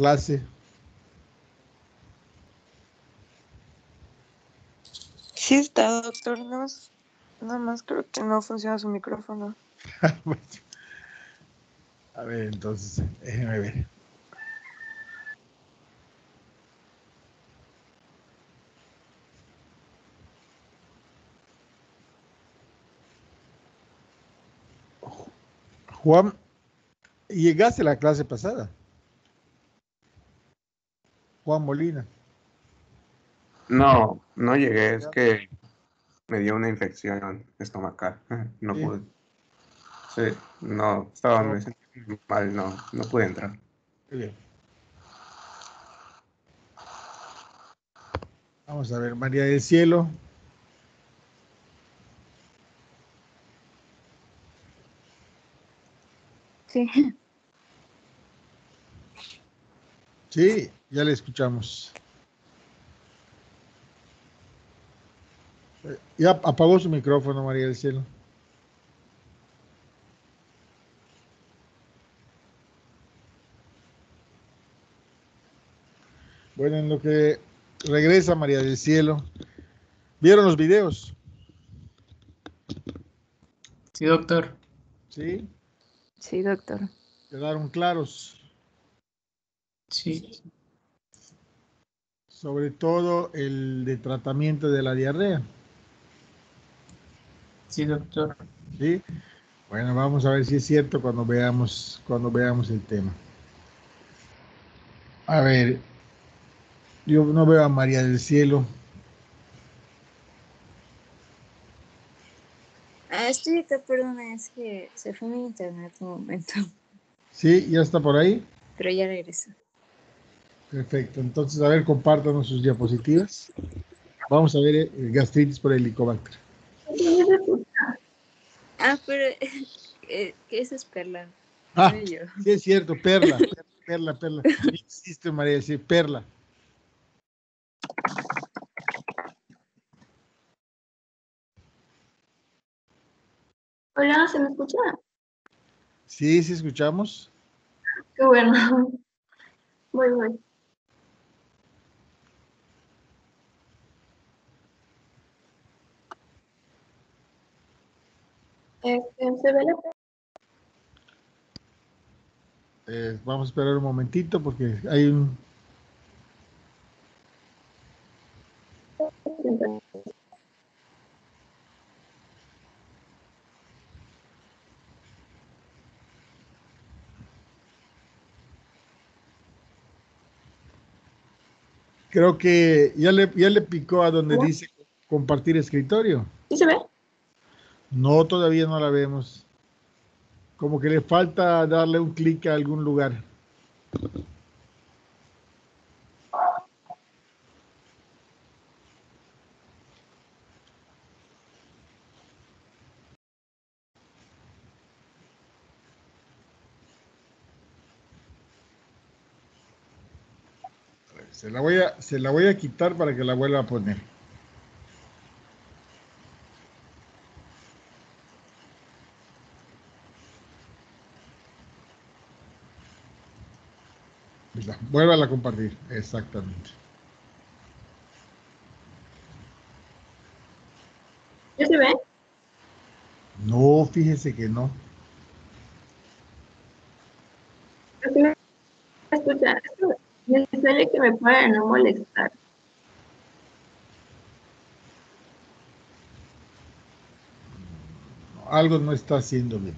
clase. Sí está, doctor. Nada más creo que no funciona su micrófono. A ver, entonces, déjenme ver. Juan, llegaste a la clase pasada. Juan Molina. No, no llegué, es que me dio una infección estomacal. No Sí. pude. Sí, no, me sentí muy mal, no pude entrar. Muy bien. Vamos a ver, María del Cielo. Sí. Sí, ya le escuchamos. Ya apagó su micrófono, María del Cielo. Bueno, en lo que regresa María del Cielo, ¿vieron los videos? Sí, doctor. Sí, Sí, doctor. quedaron claros. Sí. Sobre todo el de tratamiento de la diarrea. Sí, doctor. ¿Sí? Bueno, vamos a ver si es cierto cuando veamos el tema. A ver, yo no veo a María del Cielo. Estoy acá, perdona, es que se fue mi internet un momento, Sí, ya está por ahí. pero ya regresó. Perfecto. Entonces, a ver, compártanos sus diapositivas. Vamos a ver gastritis por helicobacter. Pero que esa es Perla. Ah, Soy yo. sí es cierto, Perla. Perla. Sí existe, María, sí, Perla. Hola, ¿se me escucha? Sí, escuchamos. Qué bueno. Voy. ¿Se ve la Vamos a esperar un momentito porque hay un... presentación? Creo que ya le picó a donde dice compartir escritorio. ¿Sí se ve? No, todavía no la vemos. Como que le falta darle un clic a algún lugar. Se la voy a quitar para que la vuelva a poner. Vuelva a compartir, exactamente. ¿Ya se ve? No, fíjese que no. ¿Sí me escucha? Me sale que me puede no molestar. Algo no está haciendo bien.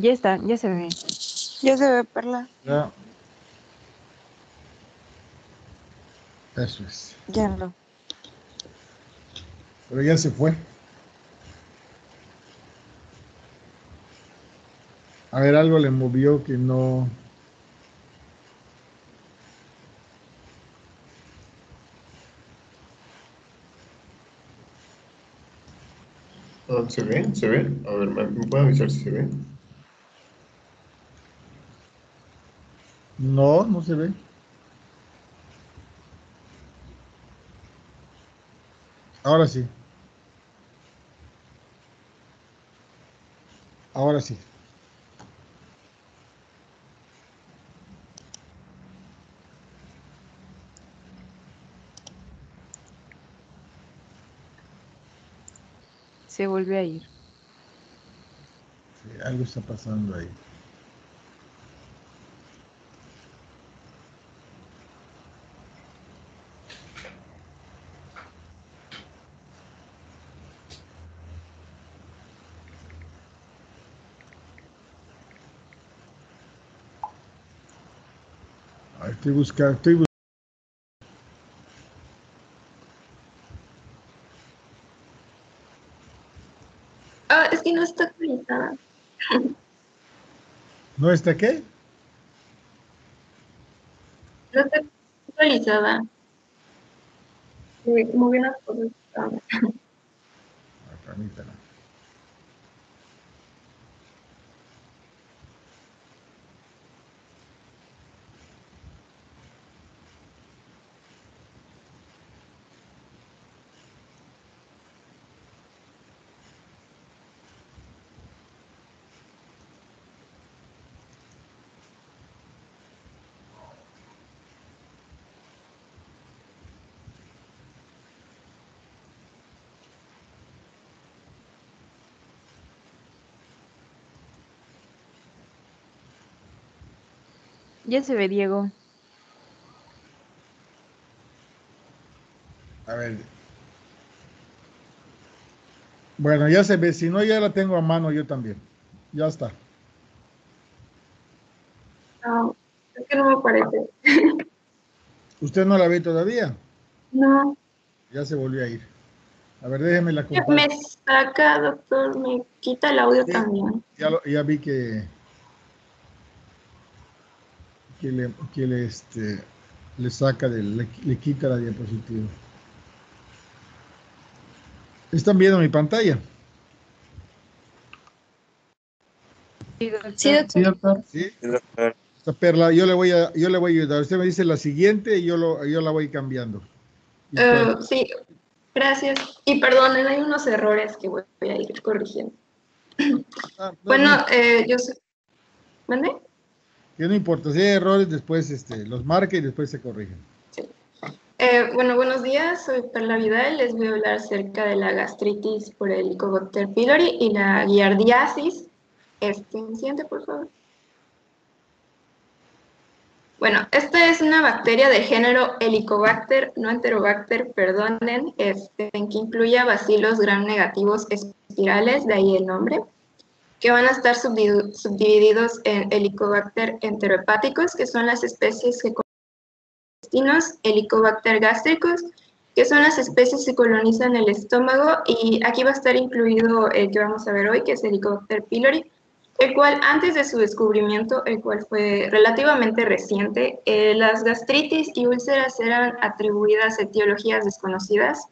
Ya está, ya se ve. Ya se ve, Perla. Ya. Eso es. Ya no. Pero ya se fue. A ver, algo le movió que no... Ah, ¿se ve? ¿Se ve? A ver, ¿me puede avisar si se ve? No, no se ve. Ahora sí. Ahora sí. Se vuelve a ir. Sí, algo está pasando ahí. Estoy buscando, Ah, es que no está actualizada. ¿No está qué? No está actualizada. Moví unas cosas. Permítame. Ya se ve, Diego. A ver. Bueno, ya se ve. Si no, ya la tengo a mano yo también. Ya está. No, es que no me parece. ¿Usted no la ve todavía? No. Ya se volvió a ir. A ver, déjeme la Me comparto. saca, doctor, me quita el audio Sí, también. ya vi que le saca le quita la diapositiva. ¿Están viendo mi pantalla? Sí, Sí, doctor. Sí, doctor. doctor. Sí. Sí, doctor. Esta Perla, yo le voy a ayudar. Usted me dice la siguiente y yo la voy cambiando. ¿Y cuál? Sí, gracias. Y perdonen, hay unos errores que voy a ir corrigiendo. No, Bueno, yo sé. ¿Mande? que no importa, si hay errores, después los marca y después se corrigen. Sí. Bueno, buenos días, soy Perla Vidal. Les voy a hablar acerca de la gastritis por el Helicobacter pylori y la giardiasis. Siguiente, por favor. Bueno, esta es una bacteria de género Helicobacter, no Enterobacter, perdonen, que incluye a bacilos gram negativos espirales, de ahí el nombre, que van a estar subdivididos en Helicobacter enterohepáticos, que son las especies que intestinos, Helicobacter gástricos, que son las especies que colonizan el estómago, y aquí va a estar incluido el que vamos a ver hoy, que es Helicobacter pylori, el cual antes de su descubrimiento, el cual fue relativamente reciente, las gastritis y úlceras eran atribuidas a etiologías desconocidas,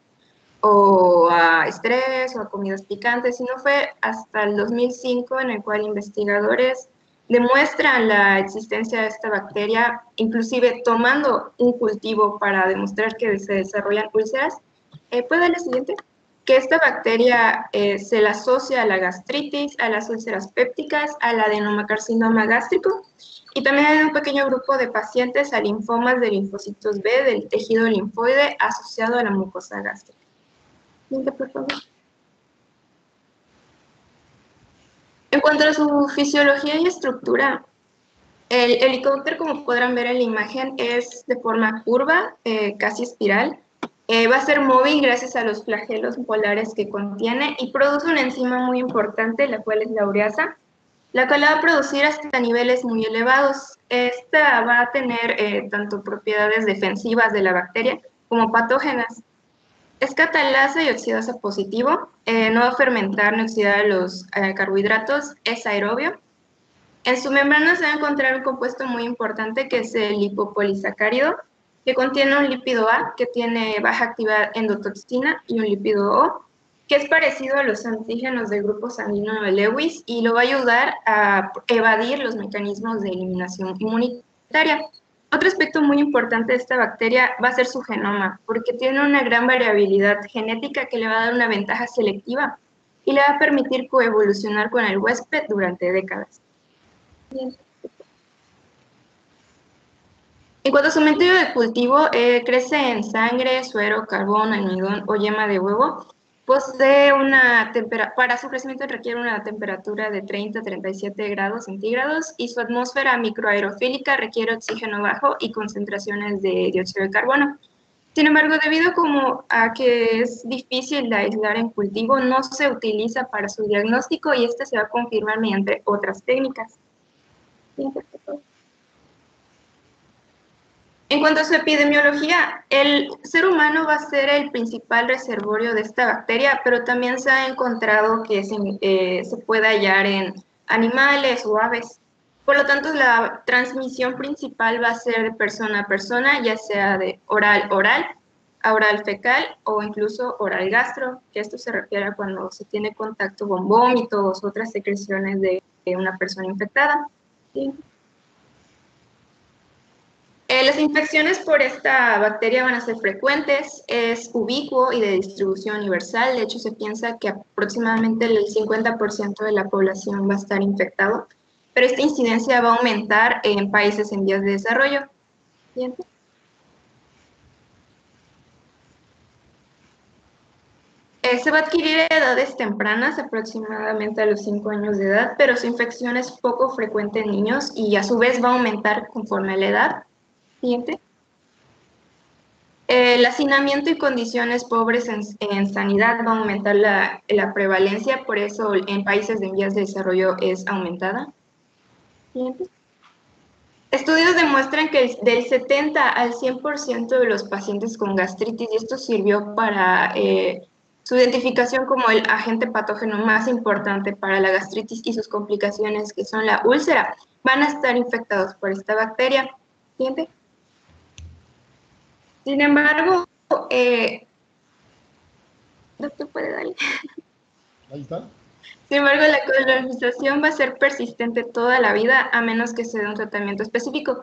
o a estrés o a comidas picantes, y no fue hasta el 2005 en el cual investigadores demuestran la existencia de esta bacteria, inclusive tomando un cultivo para demostrar que se desarrollan úlceras. ¿Puede dar la siguiente? Que esta bacteria se la asocia a la gastritis, a las úlceras pépticas, al adenocarcinoma gástrico, y también hay un pequeño grupo de pacientes a linfomas de linfocitos B del tejido linfoide asociado a la mucosa gástrica. Siguiente, por favor. En cuanto a su fisiología y estructura, el helicóptero, como podrán ver en la imagen, es de forma curva, casi espiral. Va a ser móvil gracias a los flagelos polares que contiene y produce una enzima muy importante, la cual es la ureasa, la cual va a producir hasta niveles muy elevados. Esta va a tener tanto propiedades defensivas de la bacteria como patógenas. Es catalasa y oxidasa positivo, no va a fermentar ni oxidar los carbohidratos, es aerobio. En su membrana se va a encontrar un compuesto muy importante que es el lipopolisacárido, que contiene un lípido A que tiene baja actividad endotoxina y un lípido O. que es parecido a los antígenos del grupo sanguíneo de Lewis y lo va a ayudar a evadir los mecanismos de eliminación inmunitaria. Otro aspecto muy importante de esta bacteria va a ser su genoma, porque tiene una gran variabilidad genética que le va a dar una ventaja selectiva y le va a permitir coevolucionar con el huésped durante décadas. Bien. En cuanto a su método de cultivo, crece en sangre, suero, carbón, almidón o yema de huevo. Posee para su crecimiento requiere una temperatura de 30 a 37 grados centígrados y su atmósfera microaerofílica requiere oxígeno bajo y concentraciones de dióxido de carbono. Sin embargo, debido a que es difícil de aislar en cultivo, no se utiliza para su diagnóstico y este se va a confirmar mediante otras técnicas. En cuanto a su epidemiología, el ser humano va a ser el principal reservorio de esta bacteria, pero también se ha encontrado que se puede hallar en animales o aves. Por lo tanto, la transmisión principal va a ser de persona a persona, ya sea de oral-oral, a oral fecal o incluso oral gastro, que esto se refiere a cuando se tiene contacto con vómitos o otras secreciones de una persona infectada. ¿Sí? Las infecciones por esta bacteria van a ser frecuentes, es ubicuo y de distribución universal. De hecho, se piensa que aproximadamente el 50% de la población va a estar infectado, pero esta incidencia va a aumentar en países en vías de desarrollo. Siguiente. Se va a adquirir a edades tempranas, aproximadamente a los 5 años de edad, pero su infección es poco frecuente en niños y a su vez va a aumentar conforme a la edad. Siguiente. El hacinamiento y condiciones pobres en sanidad va a aumentar la prevalencia, por eso en países de vías de desarrollo es aumentada. Siguiente. Estudios demuestran que del 70 al 100% de los pacientes con gastritis, y esto sirvió para su identificación como el agente patógeno más importante para la gastritis y sus complicaciones, que son la úlcera, van a estar infectados por esta bacteria. Siguiente. Sin embargo, doctor, ¿puede darle? Ahí está. Sin embargo, la colonización va a ser persistente toda la vida, a menos que se dé un tratamiento específico.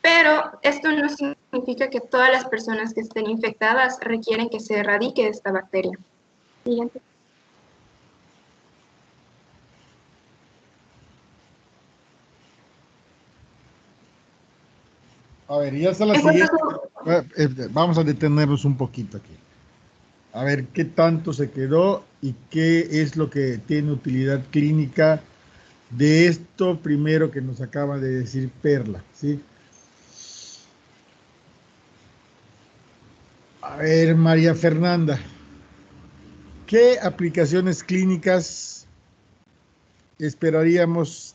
Pero esto no significa que todas las personas que estén infectadas requieren que se erradique esta bacteria. Siguiente. A ver, ya está la siguiente. Vamos a detenernos un poquito aquí. A ver qué tanto se quedó y qué es lo que tiene utilidad clínica de esto primero que nos acaba de decir Perla, ¿sí? A ver, María Fernanda, ¿qué aplicaciones clínicas esperaríamos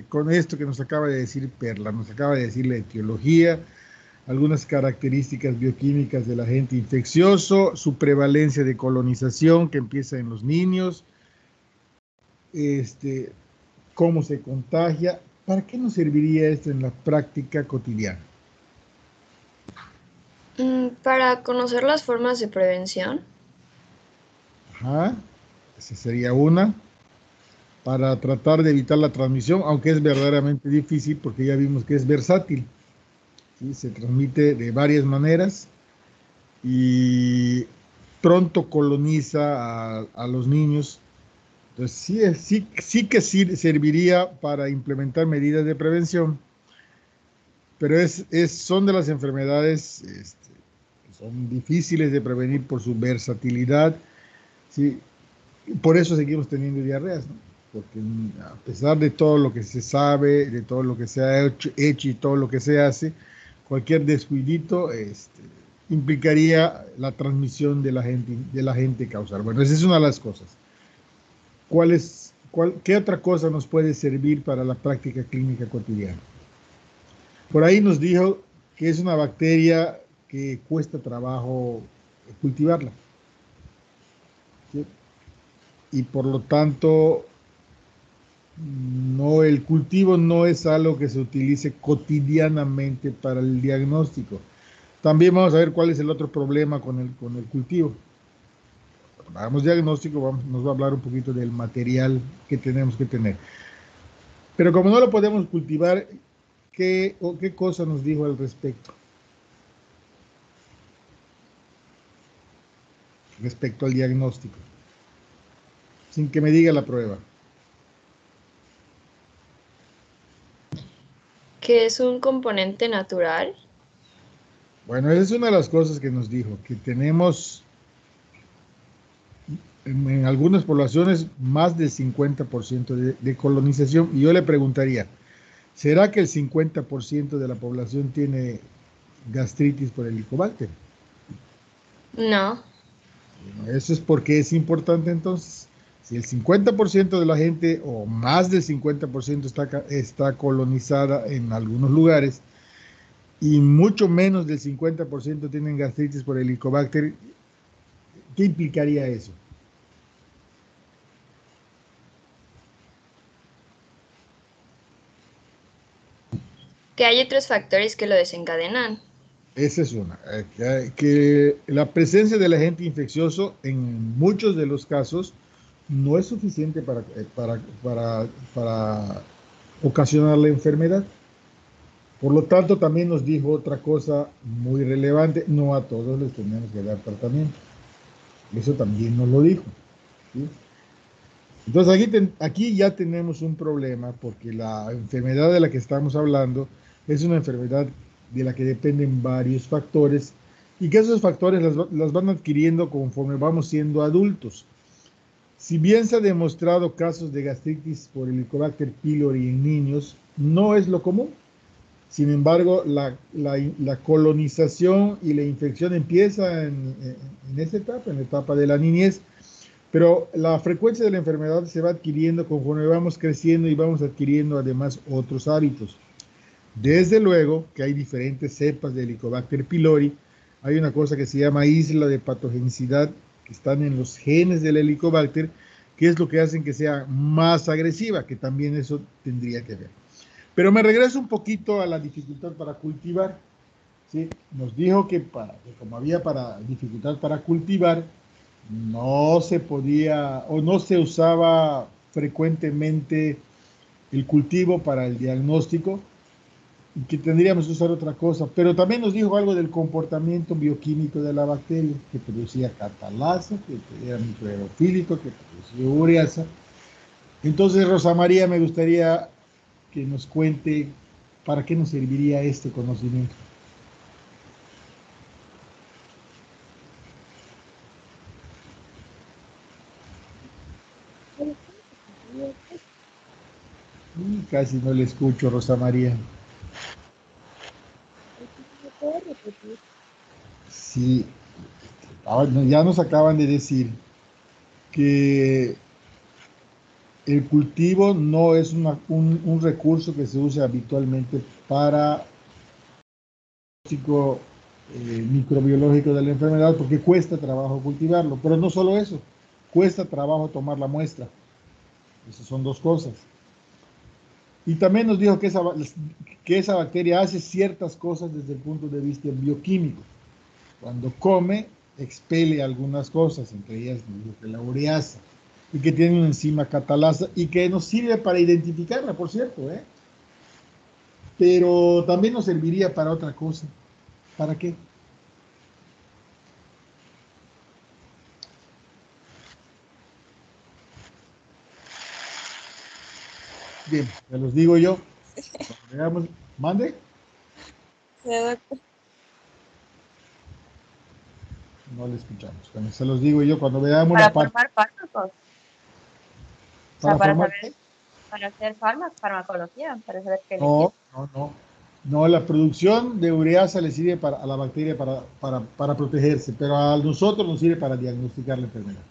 con esto que nos acaba de decir Perla? Nos acaba de decir la etiología, algunas características bioquímicas del agente infeccioso, su prevalencia de colonización que empieza en los niños, cómo se contagia. ¿Para qué nos serviría esto en la práctica cotidiana? Para conocer las formas de prevención. Ajá, esa sería una. Para tratar de evitar la transmisión, aunque es verdaderamente difícil porque ya vimos que es versátil. ¿Sí? Se transmite de varias maneras y pronto coloniza a los niños. Entonces sí que serviría para implementar medidas de prevención, pero son de las enfermedades que son difíciles de prevenir por su versatilidad, ¿sí? Por eso seguimos teniendo diarreas, ¿no? Porque a pesar de todo lo que se sabe, de todo lo que se ha hecho y todo lo que se hace, cualquier descuidito implicaría la transmisión del agente causal. Bueno, esa es una de las cosas. ¿Qué otra cosa nos puede servir para la práctica clínica cotidiana? Por ahí nos dijo que es una bacteria que cuesta trabajo cultivarla, ¿sí? Y por lo tanto, el cultivo no es algo que se utilice cotidianamente para el diagnóstico. También vamos a ver cuál es el otro problema con el cultivo. cuando hagamos diagnóstico nos va a hablar un poquito del material que tenemos que tener. Pero como no lo podemos cultivar, ¿qué cosa nos dijo al respecto? Respecto al diagnóstico. Sin que me diga la prueba. Que es un componente natural. Bueno, esa es una de las cosas que nos dijo, que tenemos en algunas poblaciones más del 50% de colonización. Y yo le preguntaría, ¿será que el 50% de la población tiene gastritis por Helicobacter? No. Eso es porque es importante entonces. Si el 50% de la gente o más del 50% está colonizada en algunos lugares y mucho menos del 50% tienen gastritis por Helicobacter, ¿qué implicaría eso? Que hay otros factores que lo desencadenan. Esa es una. Que la presencia del agente infeccioso en muchos de los casos no es suficiente para ocasionar la enfermedad. Por lo tanto, también nos dijo otra cosa muy relevante, no a todos les tenemos que dar tratamiento. Eso también nos lo dijo. ¿Sí? Entonces aquí ya tenemos un problema porque la enfermedad de la que estamos hablando es una enfermedad de la que dependen varios factores y que esos factores las van adquiriendo conforme vamos siendo adultos. Si bien se ha demostrado casos de gastritis por Helicobacter pylori en niños, no es lo común. Sin embargo, la colonización y la infección empieza en esta etapa, en la etapa de la niñez, pero la frecuencia de la enfermedad se va adquiriendo conforme vamos creciendo y vamos adquiriendo además otros hábitos. Desde luego que hay diferentes cepas de Helicobacter pylori. Hay una cosa que se llama isla de patogenicidad que están en los genes del Helicobacter, que es lo que hacen que sea más agresiva, que también eso tendría que ver. Pero me regreso un poquito a la dificultad para cultivar. ¿Sí? Nos dijo que como había dificultad para cultivar, no se podía o no se usaba frecuentemente el cultivo para el diagnóstico y que tendríamos que usar otra cosa. Pero también nos dijo algo del comportamiento bioquímico de la bacteria, que producía catalasa, que era microaerofílico, que producía ureasa. Entonces, Rosa María, me gustaría que nos cuente para qué nos serviría este conocimiento. Casi no le escucho, Rosa María. Sí, ya nos acaban de decir que el cultivo no es un recurso que se usa habitualmente para el diagnóstico microbiológico de la enfermedad porque cuesta trabajo cultivarlo, pero no solo eso, cuesta trabajo tomar la muestra. Esas son dos cosas. Y también nos dijo que esa bacteria hace ciertas cosas desde el punto de vista bioquímico. Cuando come, expele algunas cosas, entre ellas la ureasa, y que tiene una enzima catalasa y que nos sirve para identificarla, por cierto, ¿eh? Pero también nos serviría para otra cosa. ¿Para qué? Bien, se los digo yo. Veamos, mande. Sí, doctor. No le escuchamos. Cuando se los digo yo, cuando veamos Para una parte. formar fármacos. O sea, para saber, para hacer farmacología, para saber qué No, no, la producción de ureasa le sirve a la bacteria para protegerse, pero a nosotros nos sirve para diagnosticar la enfermedad.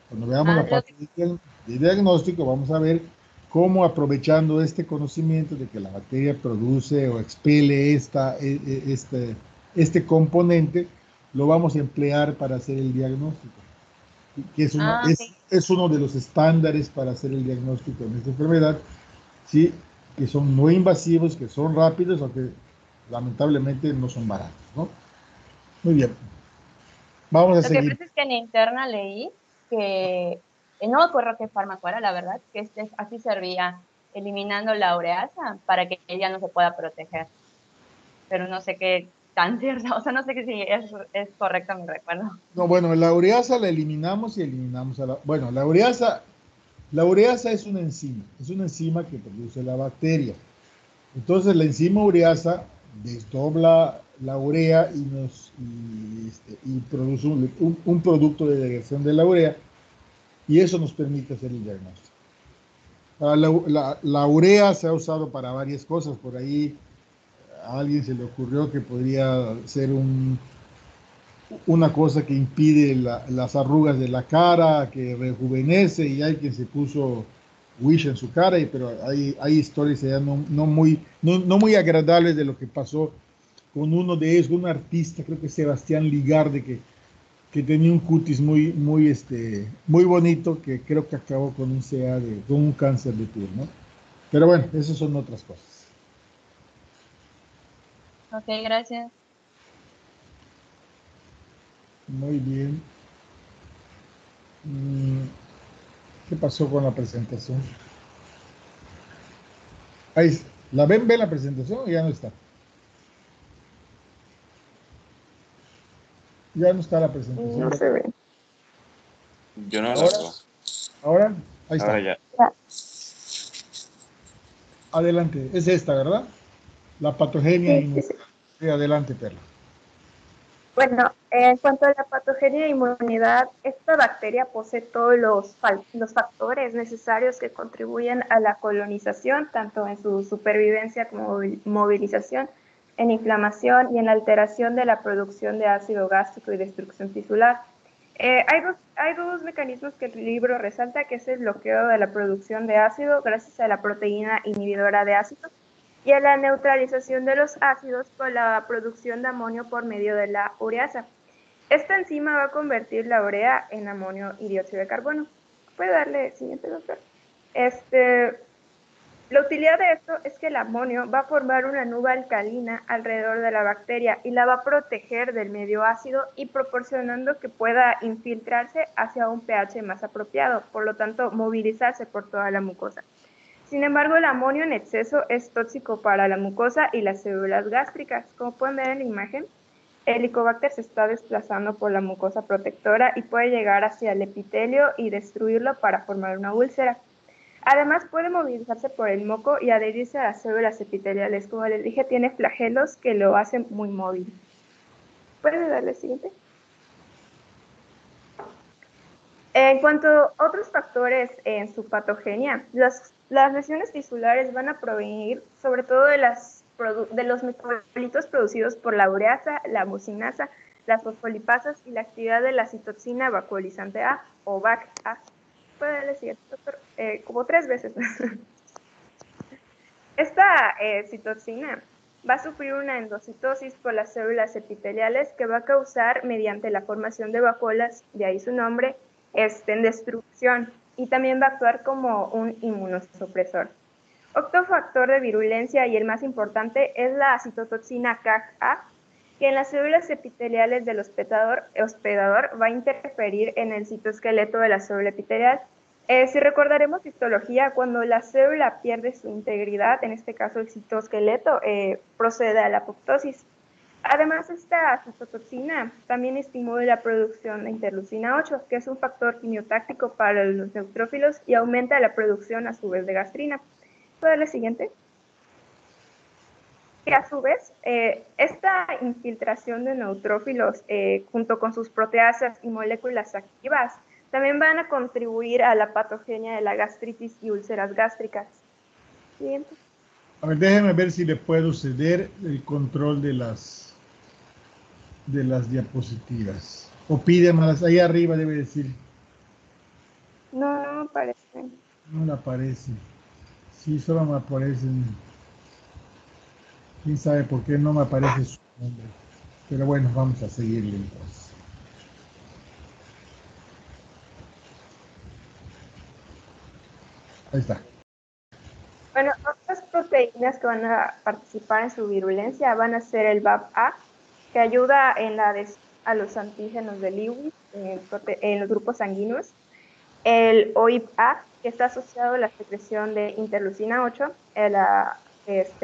Cuando veamos la parte de diagnóstico, vamos a ver cómo aprovechando este conocimiento de que la bacteria produce o expele este componente, lo vamos a emplear para hacer el diagnóstico. Que es uno de los estándares para hacer el diagnóstico de esta enfermedad, ¿sí? Que son no invasivos, que son rápidos, aunque lamentablemente no son baratos, ¿no? Muy bien. Vamos a Lo que seguir. pasa es que en interna leí que, no me acuerdo qué fármaco era, la verdad, que así servía, eliminando la ureasa para que ella no se pueda proteger. Pero no sé qué tan cierto, o sea, no sé que si es correcto mi recuerdo. No, bueno, la ureasa la eliminamos y eliminamos a la... Bueno, la ureasa es una enzima que produce la bacteria. Entonces la enzima ureasa desdobla la urea y produce un producto de degradación de la urea y eso nos permite hacer el diagnóstico. La urea se ha usado para varias cosas, por ahí a alguien se le ocurrió que podría ser una cosa que impide las arrugas de la cara, que rejuvenece, y hay quien se puso Wish en su cara, pero hay historias ya no muy agradables de lo que pasó con uno de ellos, un artista, creo que Sebastián Ligarde, que tenía un cutis muy bonito, que creo que acabó con con un cáncer de piel, ¿no? Pero bueno, esas son otras cosas. Ok, gracias. Muy bien. ¿Qué pasó con la presentación? Ahí, ¿la ven la presentación o ya no está? Ya no está la presentación. No se ve. Yo no la Ahora, veo. ahora, ahí está. Ahora ya. Adelante, es esta, ¿verdad? La patogenia Sí, inmunitaria. Sí, adelante, Perla. Bueno, en cuanto a la patogenia de inmunidad, esta bacteria posee todos los factores necesarios que contribuyen a la colonización, tanto en su supervivencia como movilización, en inflamación y en alteración de la producción de ácido gástrico y destrucción tisular. Hay dos mecanismos que el libro resalta, que es el bloqueo de la producción de ácido gracias a la proteína inhibidora de ácido y a la neutralización de los ácidos con la producción de amonio por medio de la ureasa. Esta enzima va a convertir la urea en amonio y dióxido de carbono. ¿Puede darle siguiente, doctor? La utilidad de esto es que el amonio va a formar una nube alcalina alrededor de la bacteria y la va a proteger del medio ácido y proporcionando que pueda infiltrarse hacia un pH más apropiado, por lo tanto movilizarse por toda la mucosa. Sin embargo, el amonio en exceso es tóxico para la mucosa y las células gástricas. Como pueden ver en la imagen, el Helicobacter se está desplazando por la mucosa protectora y puede llegar hacia el epitelio y destruirlo para formar una úlcera. Además, puede movilizarse por el moco y adherirse a las células epiteliales. Como les dije, tiene flagelos que lo hacen muy móvil. ¿Puede darle siguiente? En cuanto a otros factores en su patogenia, las lesiones tisulares van a provenir sobre todo de los metabolitos producidos por la ureasa, la mucinasa, las fosfolipasas y la actividad de la citoxina vacuolizante A o VAC-A. Puede darle siguiente, doctor, como 3 veces. Esta citoxina va a sufrir una endocitosis por las células epiteliales que va a causar, mediante la formación de vacuolas, de ahí su nombre, en destrucción, y también va a actuar como un inmunosupresor. Otro factor de virulencia, y el más importante, es la citotoxina CAG-A, que en las células epiteliales del hospedador va a interferir en el citoesqueleto de la célula epitelial. Si recordaremos histología, cuando la célula pierde su integridad, en este caso el citoesqueleto, procede a la apoptosis. Además, esta citotoxina también estimula la producción de interleucina 8, que es un factor quimiotáctico para los neutrófilos y aumenta la producción a su vez de gastrina. ¿Puedo darle siguiente? Y a su vez, esta infiltración de neutrófilos junto con sus proteasas y moléculas activas también van a contribuir a la patogenia de la gastritis y úlceras gástricas. Siguiente. A ver, déjeme ver si le puedo ceder el control de las diapositivas. O pídemelas, ahí arriba debe decir. No me aparece. No me aparece. Sí, solo me aparecen. ¿Quién sabe por qué no me aparece su nombre? Pero bueno, vamos a seguirle entonces. Ahí está. Bueno, otras proteínas que van a participar en su virulencia van a ser el BAP-A, que ayuda a los antígenos de Lewis en los grupos sanguíneos. El OIP-A, que está asociado a la secreción de interleucina 8, a la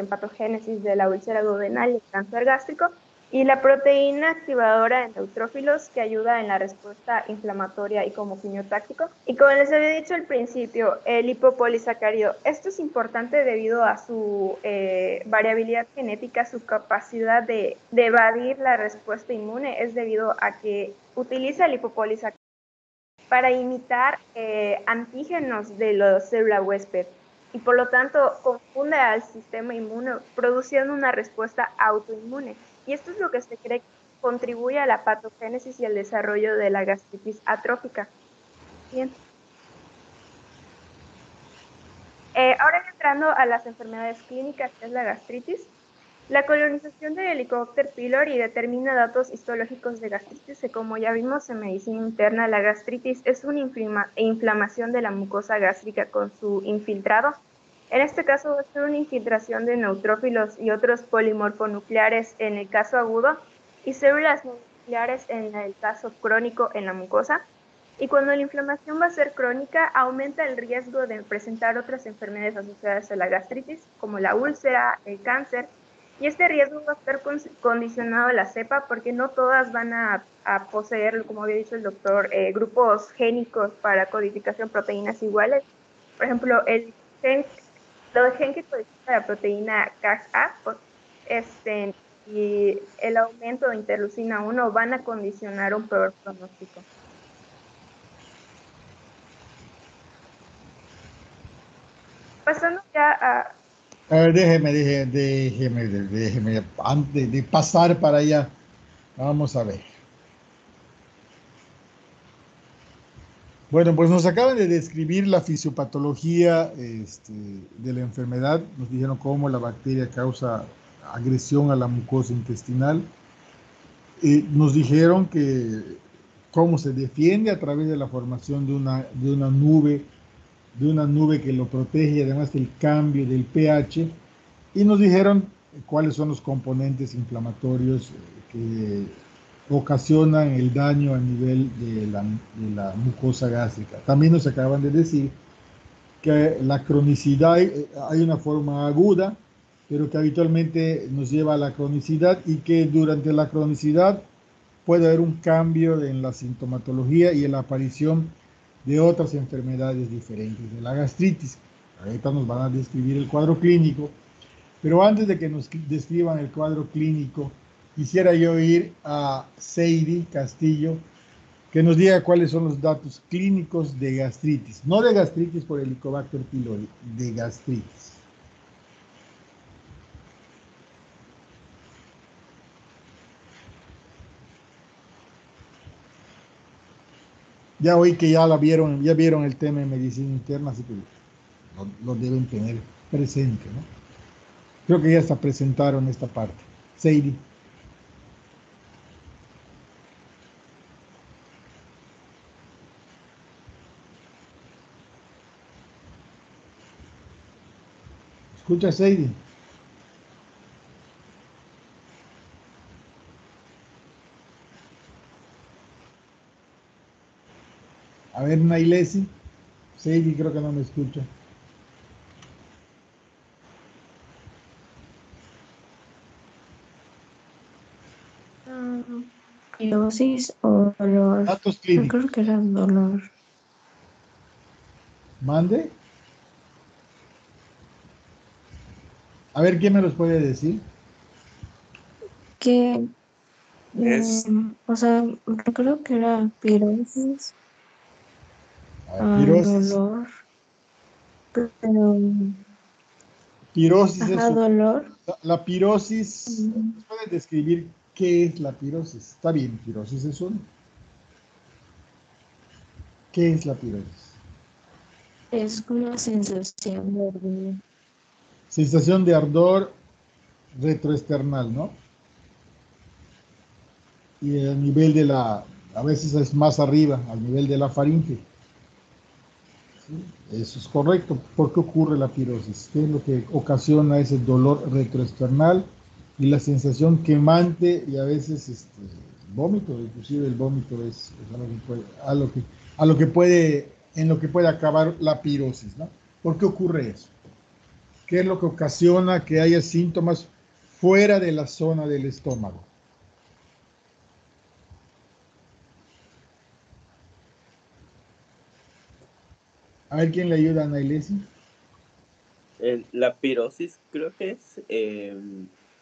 patogénesis de la úlcera duodenal y el cáncer gástrico, y la proteína activadora de neutrófilos, que ayuda en la respuesta inflamatoria y como quimiotáctico. Y como les había dicho al principio, el lipopolisacárido, esto es importante debido a su variabilidad genética, su capacidad de evadir la respuesta inmune, es debido a que utiliza el lipopolisacárido para imitar antígenos de la célula huésped y por lo tanto confunde al sistema inmune produciendo una respuesta autoinmune. Y esto es lo que se cree que contribuye a la patogénesis y al desarrollo de la gastritis atrófica. Bien. Ahora entrando a las enfermedades clínicas, que es la gastritis. La colonización de Helicobacter pylori determina datos histológicos de gastritis, que como ya vimos en medicina interna, la gastritis es una inflamación de la mucosa gástrica con su infiltrado. En este caso va a ser una infiltración de neutrófilos y otros polimorfonucleares en el caso agudo y células nucleares en el caso crónico en la mucosa. Y cuando la inflamación va a ser crónica, aumenta el riesgo de presentar otras enfermedades asociadas a la gastritis, como la úlcera, el cáncer. Y este riesgo va a estar condicionado a la cepa porque no todas van a poseer, como había dicho el doctor, grupos génicos para codificación proteínas iguales. Por ejemplo, el gen que codifica la proteína CAG-A y el aumento de interleucina 1 van a condicionar un peor pronóstico. Pasando ya a... A ver, déjeme, antes de pasar para allá, vamos a ver. Bueno, pues nos acaban de describir la fisiopatología de la enfermedad, nos dijeron cómo la bacteria causa agresión a la mucosa intestinal, nos dijeron que cómo se defiende a través de la formación de una nube que lo protege y además del cambio del pH, y nos dijeron cuáles son los componentes inflamatorios que ocasionan el daño a nivel de la mucosa gástrica. También nos acaban de decir que la cronicidad, hay una forma aguda, pero que habitualmente nos lleva a la cronicidad y que durante la cronicidad puede haber un cambio en la sintomatología y en la aparición de otras enfermedades diferentes de la gastritis. Ahorita nos van a describir el cuadro clínico, pero antes de que nos describan el cuadro clínico, quisiera yo ir a Seidi Castillo, que nos diga cuáles son los datos clínicos de gastritis, no de gastritis por Helicobacter pylori, de gastritis. Ya oí que ya vieron el tema de medicina interna, así que lo deben tener presente, ¿no? Creo que ya hasta presentaron esta parte. Seidi. ¿Escucha, Seidi? A ver, Nailesi. Seidi creo que no me escucha. Pirosis o dolor. Datos Yo clínicos. creo que era dolor. Mande. A ver, ¿quién me los puede decir? Que, Es- o sea, creo que era pirosis, Pirosis. dolor, pero, Pirosis es ajá, dolor. la pirosis. ¿Pueden describir qué es la pirosis? Está bien, pirosis es uno. ¿Qué es la pirosis? Es una sensación de ardor. Sensación de ardor retroesternal, ¿no? Y a nivel de a veces es más arriba, al nivel de la faringe. ¿Sí? Eso es correcto. ¿Por qué ocurre la pirosis? ¿Qué es lo que ocasiona ese dolor retroesternal y la sensación quemante y a veces vómito, inclusive el vómito es a lo que puede, en lo que puede acabar la pirosis, ¿no? ¿Por qué ocurre eso? ¿Qué es lo que ocasiona que haya síntomas fuera de la zona del estómago? ¿A ver quién le ayuda a Ana Ilesi? La pirosis creo que es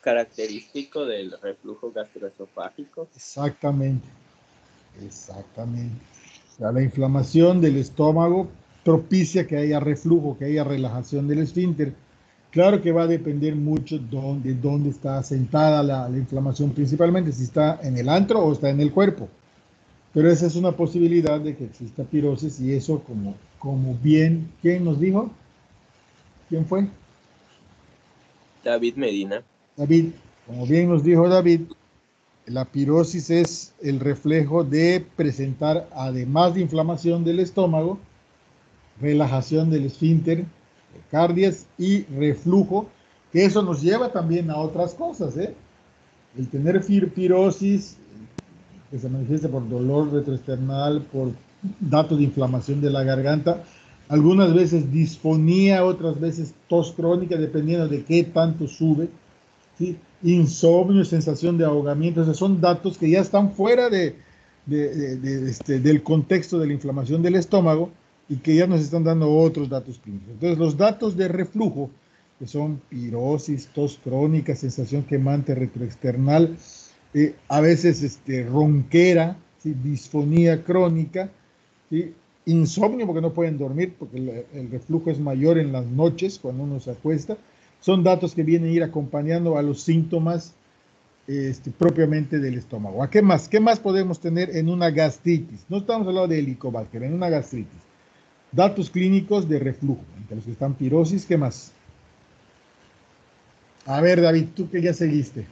característico del reflujo gastroesofágico. Exactamente, exactamente. O sea, la inflamación del estómago propicia que haya reflujo, que haya relajación del esfínter. Claro que va a depender mucho de dónde está asentada la inflamación, principalmente si está en el antro o está en el cuerpo. Pero esa es una posibilidad de que exista pirosis y eso como bien, ¿quién nos dijo? ¿Quién fue? David Medina. David, como bien nos dijo David, la pirosis es el reflejo de presentar, además de inflamación del estómago, relajación del esfínter, cardias y reflujo, que eso nos lleva también a otras cosas, ¿eh? El tener pirosis, que se manifiesta por dolor retroesternal, por datos de inflamación de la garganta, algunas veces disfonía, otras veces tos crónica, dependiendo de qué tanto sube, ¿sí? Insomnio, sensación de ahogamiento, esos son datos que ya están fuera del contexto de la inflamación del estómago y que ya nos están dando otros datos clínicos. Entonces, los datos de reflujo, que son pirosis, tos crónica, sensación quemante retroexternal, a veces ronquera, ¿sí? Disfonía crónica, ¿sí? Insomnio porque no pueden dormir, porque el reflujo es mayor en las noches cuando uno se acuesta. Son datos que vienen a ir acompañando a los síntomas propiamente del estómago. ¿A qué más? ¿Qué más podemos tener en una gastritis? No estamos hablando de helicobacter, en una gastritis. Datos clínicos de reflujo, entre los que están pirosis, ¿qué más? A ver, David, tú que ya seguiste.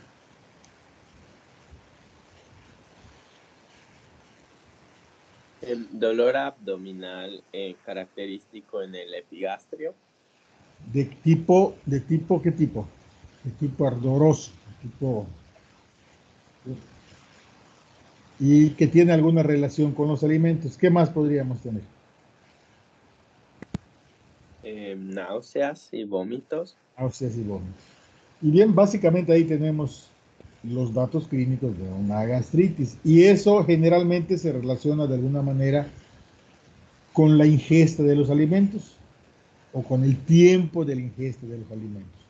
El dolor abdominal característico en el epigastrio. ¿De tipo qué tipo? De tipo ardoroso, tipo... y que tiene alguna relación con los alimentos. ¿Qué más podríamos tener? Náuseas y vómitos. Náuseas y vómitos. Y bien, básicamente ahí tenemos los datos clínicos de una gastritis. Y eso generalmente se relaciona de alguna manera con la ingesta de los alimentos o con el tiempo de la ingesta de los alimentos.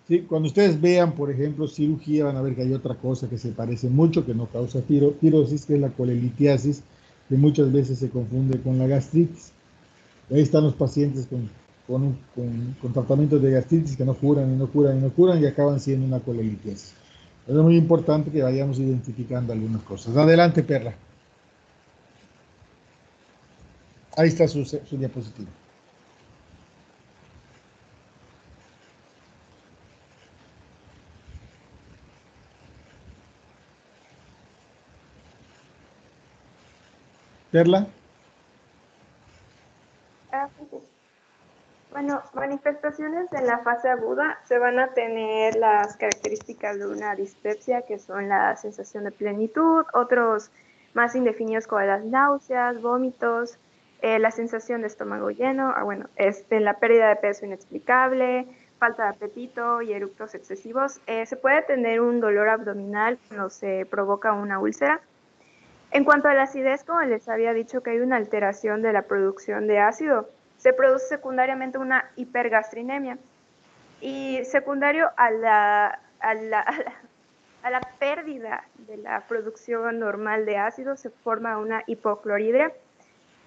¿Sí? Cuando ustedes vean, por ejemplo, cirugía, van a ver que hay otra cosa que se parece mucho, que no causa pirosis, que es la colelitiasis, que muchas veces se confunde con la gastritis. Y ahí están los pacientes con tratamientos de gastritis que no curan y no curan y no curan y acaban siendo una colelitiasis. Es muy importante que vayamos identificando algunas cosas. Adelante, Perla. Ahí está su diapositiva. Perla. Bueno, manifestaciones en la fase aguda se van a tener las características de una dispepsia, que son la sensación de plenitud, otros más indefinidos como las náuseas, vómitos, la sensación de estómago lleno, la pérdida de peso inexplicable, falta de apetito y eructos excesivos. Se puede tener un dolor abdominal cuando se provoca una úlcera. En cuanto a la acidez, como les había dicho que hay una alteración de la producción de ácido, se produce secundariamente una hipergastrinemia. Y secundario a la pérdida de la producción normal de ácido, se forma una hipocloridria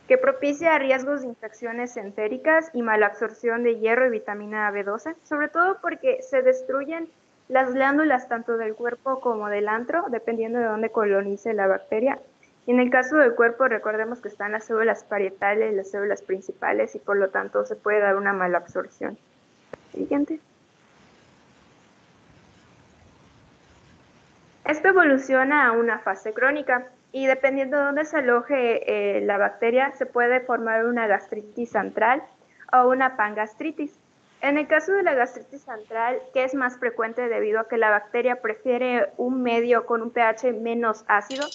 que propicia riesgos de infecciones entéricas y malabsorción de hierro y vitamina B12, sobre todo porque se destruyen las glándulas tanto del cuerpo como del antro, dependiendo de dónde colonice la bacteria. Y en el caso del cuerpo, recordemos que están las células parietales y las células principales y por lo tanto se puede dar una malabsorción. Siguiente. Esto evoluciona a una fase crónica y dependiendo de dónde se aloje la bacteria, se puede formar una gastritis antral o una pangastritis. En el caso de la gastritis antral, que es más frecuente debido a que la bacteria prefiere un medio con un pH menos ácido,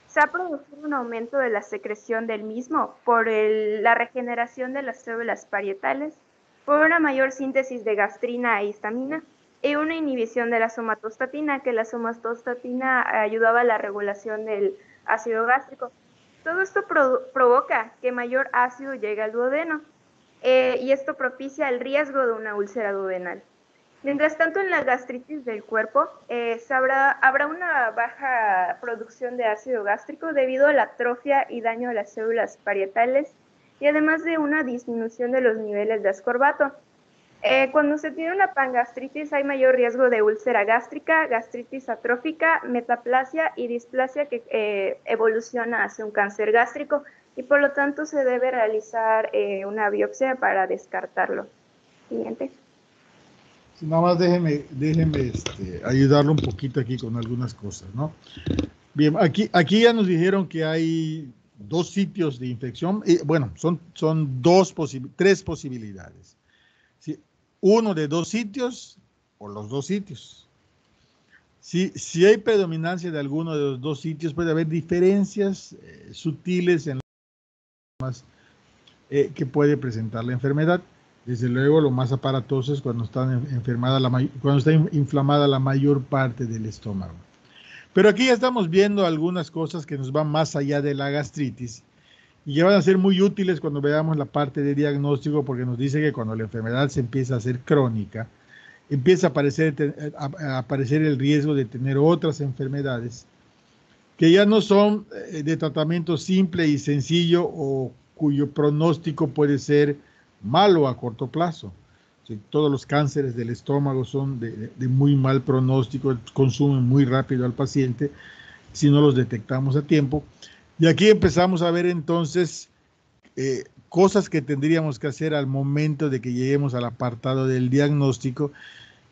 se ha producido un aumento de la secreción del mismo por la regeneración de las células parietales, por una mayor síntesis de gastrina e histamina y una inhibición de la somatostatina, que la somatostatina ayudaba a la regulación del ácido gástrico. Todo esto provoca que mayor ácido llegue al duodeno y esto propicia el riesgo de una úlcera duodenal. Mientras tanto, en la gastritis del cuerpo habrá una baja producción de ácido gástrico debido a la atrofia y daño de las células parietales y además de una disminución de los niveles de ascorbato. Cuando se tiene una pangastritis hay mayor riesgo de úlcera gástrica, gastritis atrófica, metaplasia y displasia que evoluciona hacia un cáncer gástrico y por lo tanto se debe realizar una biopsia para descartarlo. Siguiente. Nada más déjenme ayudarlo un poquito aquí con algunas cosas, ¿no? Bien, aquí ya nos dijeron que hay 2 sitios de infección. Bueno, son 3 posibilidades. ¿Sí? Uno de 2 sitios o los 2 sitios. Si hay predominancia de alguno de los 2 sitios, puede haber diferencias sutiles en las que puede presentar la enfermedad. Desde luego, lo más aparatoso es cuando está inflamada la mayor parte del estómago. Pero aquí ya estamos viendo algunas cosas que nos van más allá de la gastritis y que van a ser muy útiles cuando veamos la parte de diagnóstico, porque nos dice que cuando la enfermedad se empieza a hacer crónica, empieza a aparecer el riesgo de tener otras enfermedades que ya no son de tratamiento simple y sencillo o cuyo pronóstico puede ser malo a corto plazo. Sí, todos los cánceres del estómago son de muy mal pronóstico, consumen muy rápido al paciente si no los detectamos a tiempo. Y aquí empezamos a ver entonces cosas que tendríamos que hacer al momento de que lleguemos al apartado del diagnóstico,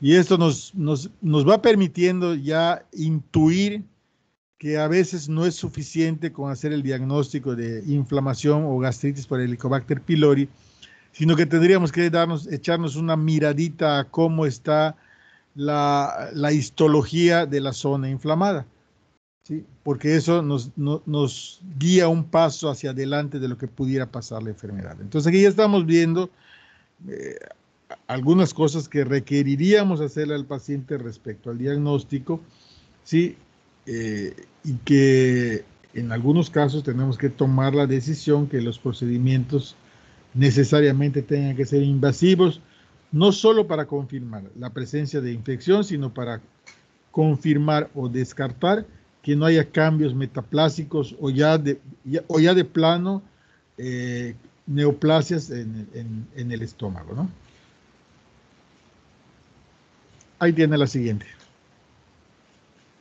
y esto nos va permitiendo ya intuir que a veces no es suficiente con hacer el diagnóstico de inflamación o gastritis por Helicobacter pylori, sino que tendríamos que echarnos una miradita a cómo está la histología de la zona inflamada, ¿sí? Porque eso nos guía un paso hacia adelante de lo que pudiera pasar la enfermedad. Entonces aquí ya estamos viendo algunas cosas que requeriríamos hacerle al paciente respecto al diagnóstico, ¿sí? Y que en algunos casos tenemos que tomar la decisión que los procedimientos necesariamente tengan que ser invasivos, no solo para confirmar la presencia de infección, sino para confirmar o descartar que no haya cambios metaplásicos o ya de plano neoplasias en el estómago, ¿no? Ahí tiene la siguiente.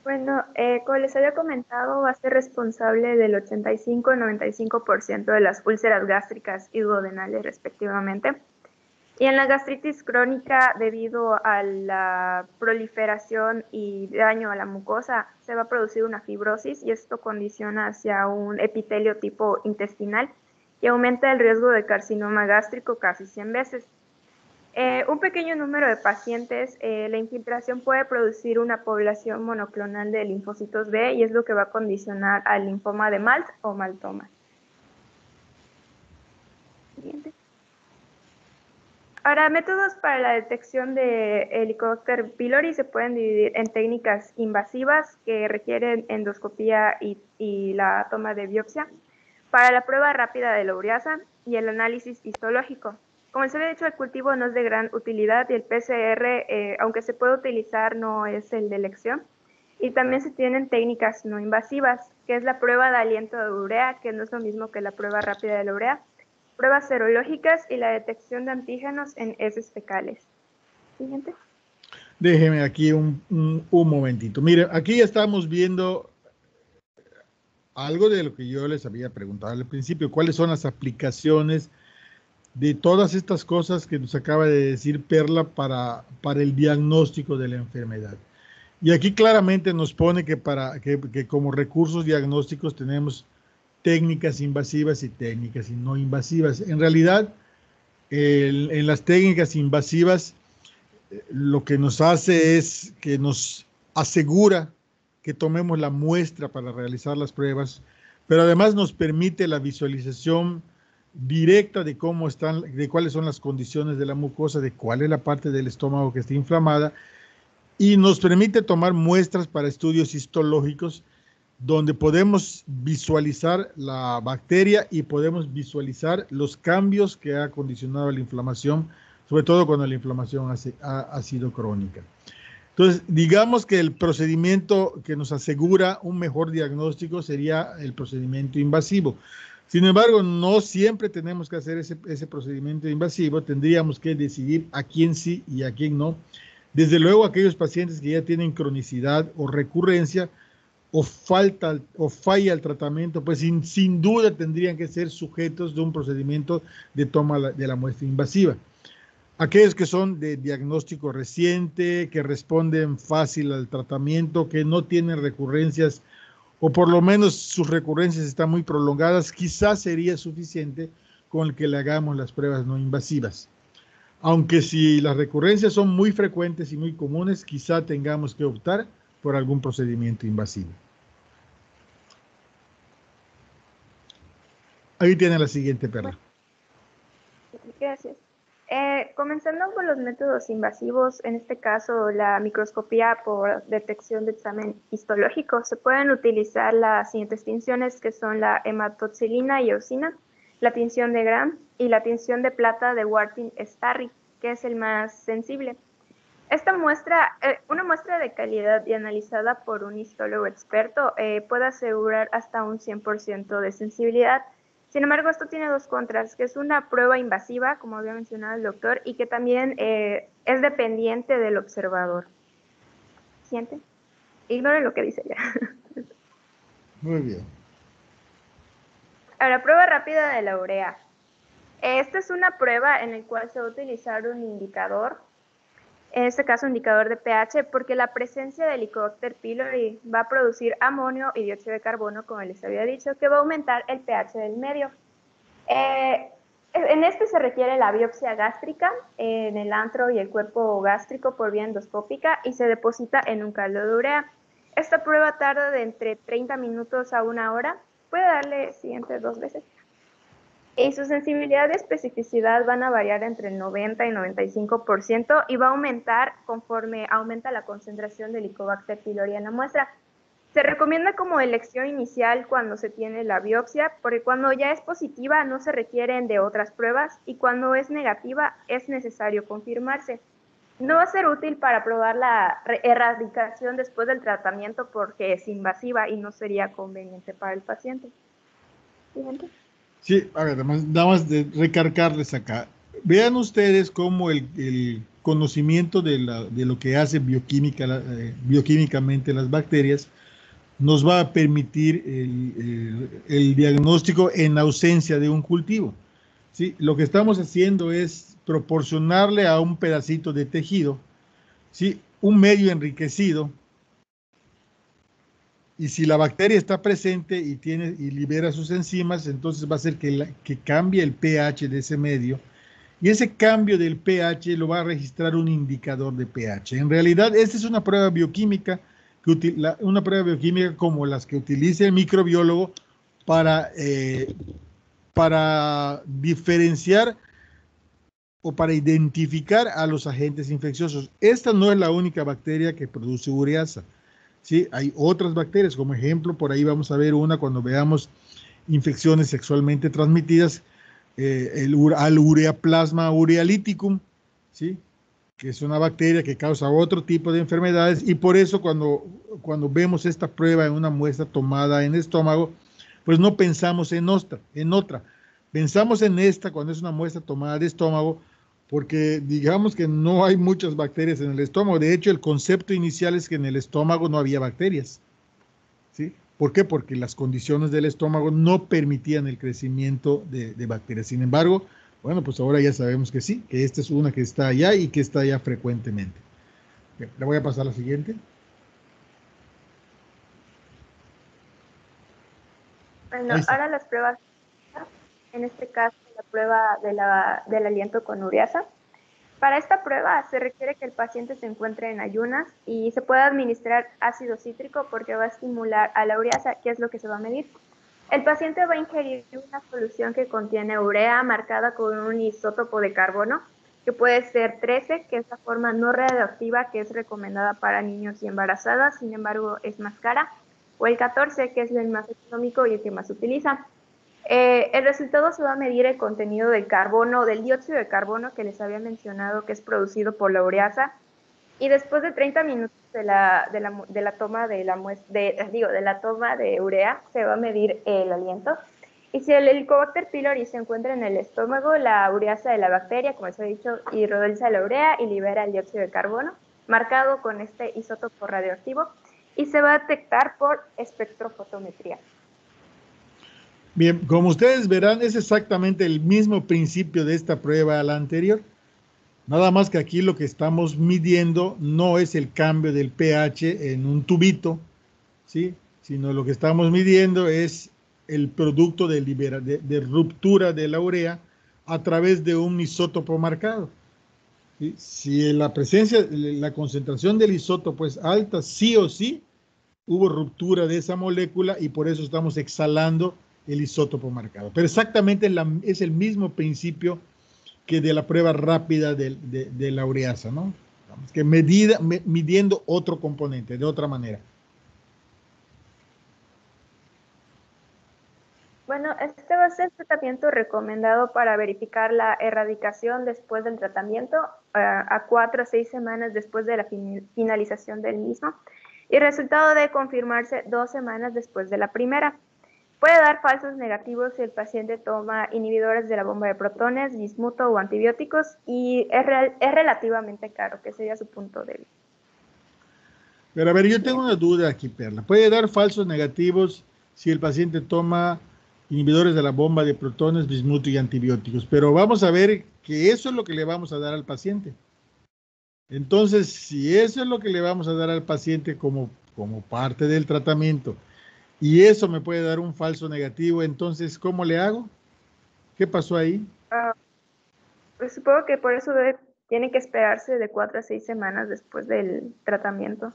Bueno, como les había comentado, va a ser responsable del 85-95% de las úlceras gástricas y duodenales respectivamente. Y en la gastritis crónica, debido a la proliferación y daño a la mucosa, se va a producir una fibrosis y esto condiciona hacia un epitelio tipo intestinal y aumenta el riesgo de carcinoma gástrico casi 100 veces. Un pequeño número de pacientes, la infiltración puede producir una población monoclonal de linfocitos B y es lo que va a condicionar al linfoma de Malt o maltoma. Siguiente. Ahora, métodos para la detección de Helicobacter pylori se pueden dividir en técnicas invasivas que requieren endoscopía y la toma de biopsia, para la prueba rápida de la ureasa y el análisis histológico. Como les había dicho, el cultivo no es de gran utilidad y el PCR, aunque se puede utilizar, no es el de elección. Y también se tienen técnicas no invasivas, que es la prueba de aliento de urea, que no es lo mismo que la prueba rápida de la urea, pruebas serológicas y la detección de antígenos en heces fecales. Siguiente. Déjeme aquí un momentito. Mire, aquí estamos viendo algo de lo que yo les había preguntado al principio. ¿Cuáles son las aplicaciones de todas estas cosas que nos acaba de decir Perla para el diagnóstico de la enfermedad? Y aquí claramente nos pone que como recursos diagnósticos tenemos técnicas invasivas y técnicas no invasivas. En realidad, En las técnicas invasivas, lo que nos hace es que nos asegura que tomemos la muestra para realizar las pruebas, pero además nos permite la visualización directa de cómo están, de cuáles son las condiciones de la mucosa, de cuál es la parte del estómago que está inflamada, y nos permite tomar muestras para estudios histológicos donde podemos visualizar la bacteria y podemos visualizar los cambios que ha condicionado la inflamación, sobre todo cuando la inflamación ha sido crónica. Entonces, digamos que el procedimiento que nos asegura un mejor diagnóstico sería el procedimiento invasivo. Sin embargo, no siempre tenemos que hacer ese procedimiento invasivo, tendríamos que decidir a quién sí y a quién no. Desde luego, aquellos pacientes que ya tienen cronicidad o recurrencia, o falla el tratamiento, pues sin duda tendrían que ser sujetos de un procedimiento de toma de la muestra invasiva. Aquellos que son de diagnóstico reciente, que responden fácil al tratamiento, que no tienen recurrencias, o por lo menos sus recurrencias están muy prolongadas, quizás sería suficiente con el que le hagamos las pruebas no invasivas. Aunque si las recurrencias son muy frecuentes y muy comunes, quizá tengamos que optar por algún procedimiento invasivo. Ahí tiene la siguiente, Perla. Gracias. Comenzando con los métodos invasivos, en este caso la microscopía por detección de examen histológico, se pueden utilizar las siguientes tinciones que son la hematoxilina y eosina, la tinción de Gram y la tinción de plata de Wartin-Starry, que es el más sensible. Esta muestra, una muestra de calidad y analizada por un histólogo experto puede asegurar hasta un 100% de sensibilidad. Sin embargo, esto tiene dos contras, que es una prueba invasiva, como había mencionado el doctor, y que también es dependiente del observador. ¿Siente? Ignore lo que dice ya. Muy bien. Ahora, prueba rápida de la urea. Esta es una prueba en la cual se va a utilizar un indicador, en este caso indicador de pH, porque la presencia de Helicobacter pylori va a producir amonio y dióxido de carbono, como les había dicho, que va a aumentar el pH del medio. En este se requiere la biopsia gástrica en el antro y el cuerpo gástrico por vía endoscópica y se deposita en un caldo de urea. Esta prueba tarda de entre 30 minutos a 1 hora. Puede darle siguiente 2 veces. Y su sensibilidad y especificidad van a variar entre el 90 y 95% y va a aumentar conforme aumenta la concentración de Helicobacter pylori en la muestra. Se recomienda como elección inicial cuando se tiene la biopsia, porque cuando ya es positiva no se requieren de otras pruebas y cuando es negativa es necesario confirmarse. No va a ser útil para probar la erradicación después del tratamiento porque es invasiva y no sería conveniente para el paciente. ¿Siguiente? Sí, a ver, nada más de recargarles acá. Vean ustedes cómo el conocimiento de lo que hace bioquímicamente las bacterias nos va a permitir el diagnóstico en ausencia de un cultivo. ¿Sí? Lo que estamos haciendo es proporcionarle a un pedacito de tejido, ¿sí?, un medio enriquecido. Y si la bacteria está presente y libera sus enzimas, entonces va a hacer que cambie el pH de ese medio. Y ese cambio del pH lo va a registrar un indicador de pH. En realidad, esta es una prueba bioquímica, como las que utiliza el microbiólogo para diferenciar o para identificar a los agentes infecciosos. Esta no es la única bacteria que produce ureasa. ¿Sí? Hay otras bacterias, como ejemplo, por ahí vamos a ver una cuando veamos infecciones sexualmente transmitidas, al Ureaplasma urealyticum, ¿sí?, que es una bacteria que causa otro tipo de enfermedades, y por eso cuando vemos esta prueba en una muestra tomada en estómago, pues no pensamos en otra. Pensamos en esta cuando es una muestra tomada de estómago, porque digamos que no hay muchas bacterias en el estómago. De hecho, el concepto inicial es que en el estómago no había bacterias. ¿Sí? ¿Por qué? Porque las condiciones del estómago no permitían el crecimiento de bacterias. Sin embargo, bueno, pues ahora ya sabemos que sí, que esta es una que está allá y que está allá frecuentemente. Bien, le voy a pasar a la siguiente. Bueno, ahora las pruebas, en este caso la prueba del aliento con ureasa. Para esta prueba se requiere que el paciente se encuentre en ayunas y se pueda administrar ácido cítrico porque va a estimular a la ureasa, que es lo que se va a medir. El paciente va a ingerir una solución que contiene urea marcada con un isótopo de carbono, que puede ser 13, que es la forma no radioactiva que es recomendada para niños y embarazadas, sin embargo es más cara, o el 14, que es el más económico y el que más se utiliza. El resultado se va a medir el contenido del carbono, del dióxido de carbono que les había mencionado, que es producido por la ureasa, y después de 30 minutos de la toma de la toma de urea, se va a medir el aliento. Y si el Helicobacter pylori se encuentra en el estómago, la ureasa de la bacteria, como les he dicho, hidroliza la urea y libera el dióxido de carbono, marcado con este isótopo radioactivo, y se va a detectar por espectrofotometría. Bien, como ustedes verán, es exactamente el mismo principio de esta prueba a la anterior. Nada más que aquí lo que estamos midiendo no es el cambio del pH en un tubito, ¿sí? Sino lo que estamos midiendo es el producto de ruptura de la urea a través de un isótopo marcado. ¿Sí? Si la concentración del isótopo es alta, sí o sí hubo ruptura de esa molécula y por eso estamos exhalando el isótopo marcado. Pero exactamente es el mismo principio que de la prueba rápida de la ureasa, ¿no? Que midiendo otro componente, de otra manera. Bueno, este va a ser el tratamiento recomendado para verificar la erradicación después del tratamiento, a 4 a 6 semanas después de la finalización del mismo, y el resultado debe confirmarse 2 semanas después de la primera. Puede dar falsos negativos si el paciente toma inhibidores de la bomba de protones, bismuto o antibióticos, y es relativamente caro, que sería su punto débil. Pero a ver, yo tengo una duda aquí, Perla. ¿Puede dar falsos negativos si el paciente toma inhibidores de la bomba de protones, bismuto y antibióticos? Pero vamos a ver que eso es lo que le vamos a dar al paciente. Entonces, si eso es lo que le vamos a dar al paciente como parte del tratamiento, y eso me puede dar un falso negativo, entonces, ¿cómo le hago? ¿Qué pasó ahí? Pues supongo que por eso tiene que esperarse de 4 a 6 semanas después del tratamiento.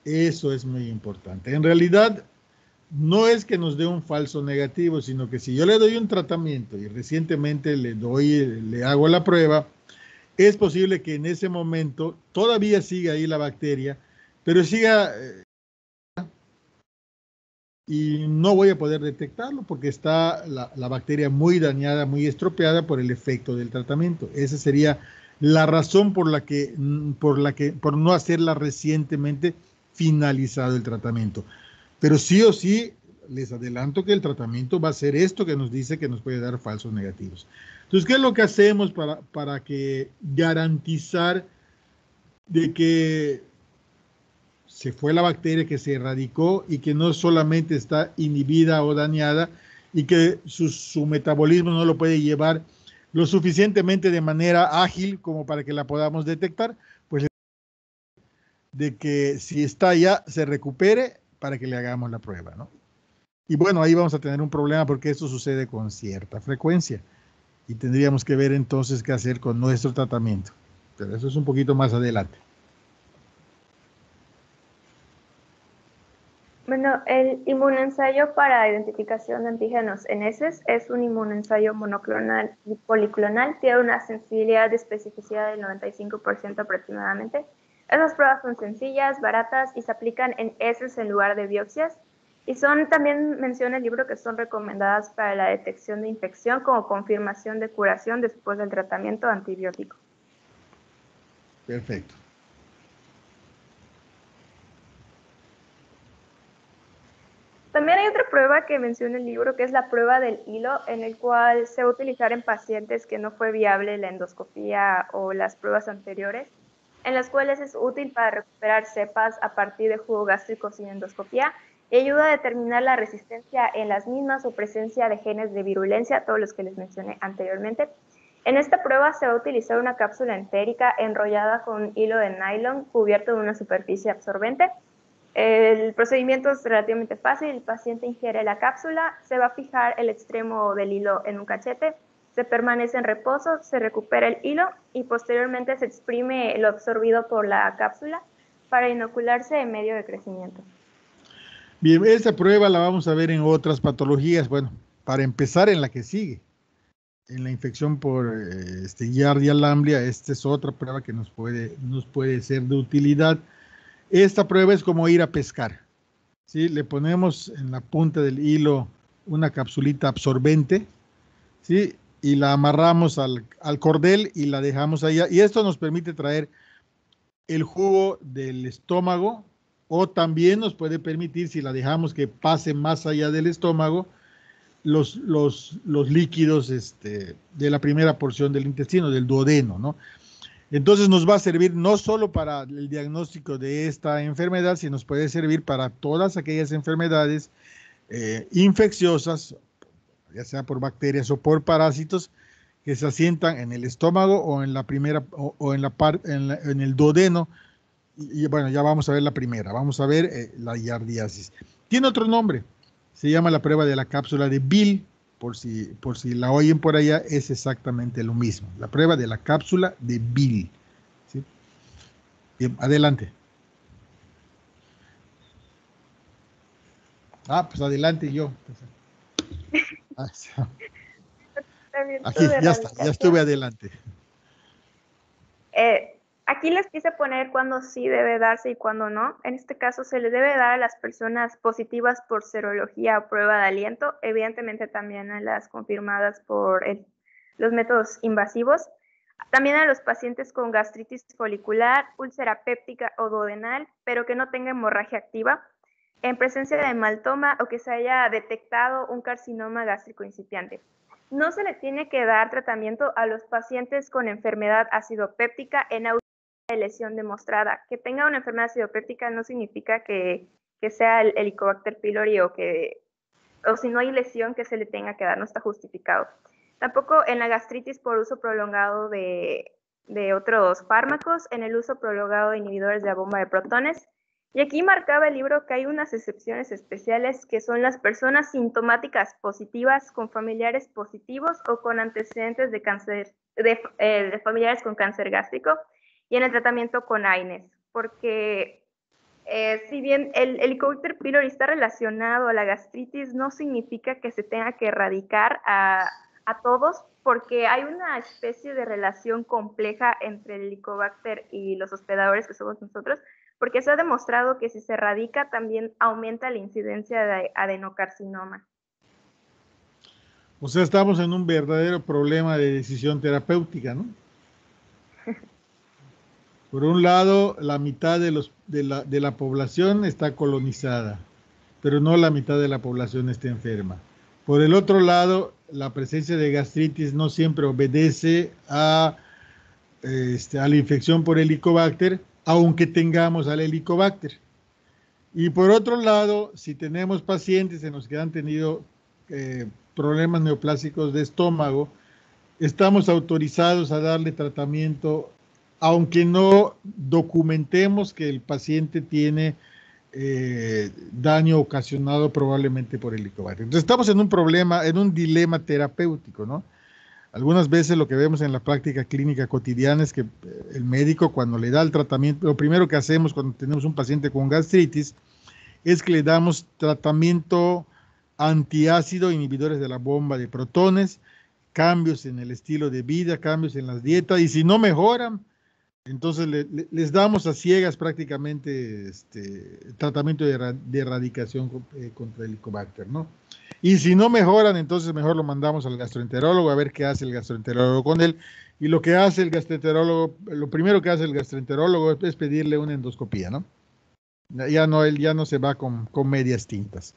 Eso es muy importante. En realidad, no es que nos dé un falso negativo, sino que si yo le doy un tratamiento y recientemente le hago la prueba, es posible que en ese momento todavía siga ahí la bacteria, pero siga y no voy a poder detectarlo porque está la bacteria muy dañada, muy estropeada por el efecto del tratamiento. Esa sería la razón por no hacerla recientemente finalizado el tratamiento. Pero sí o sí, les adelanto que el tratamiento va a ser esto que nos dice que nos puede dar falsos negativos. Entonces, ¿qué es lo que hacemos para que garantizar de que se fue la bacteria, que se erradicó y que no solamente está inhibida o dañada y que su metabolismo no lo puede llevar lo suficientemente de manera ágil como para que la podamos detectar? Pues de que si está ya se recupere para que le hagamos la prueba, ¿no? Y bueno, ahí vamos a tener un problema porque esto sucede con cierta frecuencia y tendríamos que ver entonces qué hacer con nuestro tratamiento. Pero eso es un poquito más adelante. Bueno, el inmunoensayo para identificación de antígenos en heces es un inmunoensayo monoclonal y policlonal. Tiene una sensibilidad de especificidad del 95% aproximadamente. Esas pruebas son sencillas, baratas y se aplican en heces en lugar de biopsias. Y también menciona el libro que son recomendadas para la detección de infección como confirmación de curación después del tratamiento antibiótico. Perfecto. También hay otra prueba que menciona el libro, que es la prueba del hilo, en el cual se va a utilizar en pacientes que no fue viable la endoscopía o las pruebas anteriores, en las cuales es útil para recuperar cepas a partir de jugo gástrico sin endoscopía y ayuda a determinar la resistencia en las mismas o presencia de genes de virulencia, todos los que les mencioné anteriormente. En esta prueba se va a utilizar una cápsula entérica enrollada con hilo de nylon cubierto de una superficie absorbente. El procedimiento es relativamente fácil. El paciente ingiere la cápsula, se va a fijar el extremo del hilo en un cachete Se permanece en reposo, se recupera el hilo y posteriormente se exprime lo absorbido por la cápsula para inocularse en medio de crecimiento. Bien, esta prueba la vamos a ver en otras patologías. Bueno, para empezar en la que sigue, en la infección por Giardia lamblia, esta es otra prueba que nos puede ser de utilidad. Esta prueba es como ir a pescar, ¿sí? Le ponemos en la punta del hilo una capsulita absorbente, ¿sí? Y la amarramos al cordel y la dejamos allá. Y esto nos permite traer el jugo del estómago, o también nos puede permitir, si la dejamos que pase más allá del estómago, los líquidos de la primera porción del intestino, del duodeno, ¿no? Entonces nos va a servir no solo para el diagnóstico de esta enfermedad, sino nos puede servir para todas aquellas enfermedades infecciosas, ya sea por bacterias o por parásitos, que se asientan en el estómago o en la primera o en el duodeno. Y bueno, ya vamos a ver la primera, vamos a ver la giardiasis. Tiene otro nombre, se llama la prueba de la cápsula de Bill, por si la oyen por allá, es exactamente lo mismo, la prueba de la cápsula de Bill, ¿sí? Bien, adelante. Pues adelante yo. Aquí, ya está, ya estuve adelante. Aquí les quise poner cuándo sí debe darse y cuándo no. En este caso se le debe dar a las personas positivas por serología o prueba de aliento, evidentemente también a las confirmadas por los métodos invasivos, también a los pacientes con gastritis folicular, úlcera péptica o duodenal, pero que no tenga hemorragia activa, en presencia de hematoma o que se haya detectado un carcinoma gástrico incipiente. No se le tiene que dar tratamiento a los pacientes con enfermedad acidopéptica en ausencia de lesión demostrada. Que tenga una enfermedad acidopéptica no significa que sea el Helicobacter pylori o si no hay lesión que se le tenga que dar, no está justificado. Tampoco en la gastritis por uso prolongado de otros fármacos, en el uso prolongado de inhibidores de la bomba de protones. Y aquí marcaba el libro que hay unas excepciones especiales que son las personas sintomáticas positivas con familiares positivos o con antecedentes de cáncer, de familiares con cáncer gástrico, y en el tratamiento con AINES, porque si bien el Helicobacter pylori está relacionado a la gastritis, no significa que se tenga que erradicar a todos, porque hay una especie de relación compleja entre el Helicobacter y los hospedadores que somos nosotros, porque se ha demostrado que si se erradica también aumenta la incidencia de adenocarcinoma. O sea, estamos en un verdadero problema de decisión terapéutica, ¿no? Por un lado, la mitad de la población está colonizada, pero no la mitad de la población está enferma. Por el otro lado, la presencia de gastritis no siempre obedece a la infección por Helicobacter, aunque tengamos al Helicobacter. Y por otro lado, si tenemos pacientes en los que han tenido problemas neoplásicos de estómago, estamos autorizados a darle tratamiento, aunque no documentemos que el paciente tiene daño ocasionado probablemente por Helicobacter. Entonces estamos en un problema, en un dilema terapéutico, ¿no? Algunas veces lo que vemos en la práctica clínica cotidiana es que el médico, cuando le da el tratamiento, lo primero que hacemos cuando tenemos un paciente con gastritis es que le damos tratamiento antiácido, inhibidores de la bomba de protones, cambios en el estilo de vida, cambios en las dietas, y si no mejoran, entonces les damos a ciegas prácticamente tratamiento de erradicación contra el Helicobacter, ¿no? Y si no mejoran, entonces mejor lo mandamos al gastroenterólogo a ver qué hace el gastroenterólogo con él. Y lo que hace el gastroenterólogo, lo primero que hace el gastroenterólogo es pedirle una endoscopía, ¿no? Él ya no se va con medias tintas.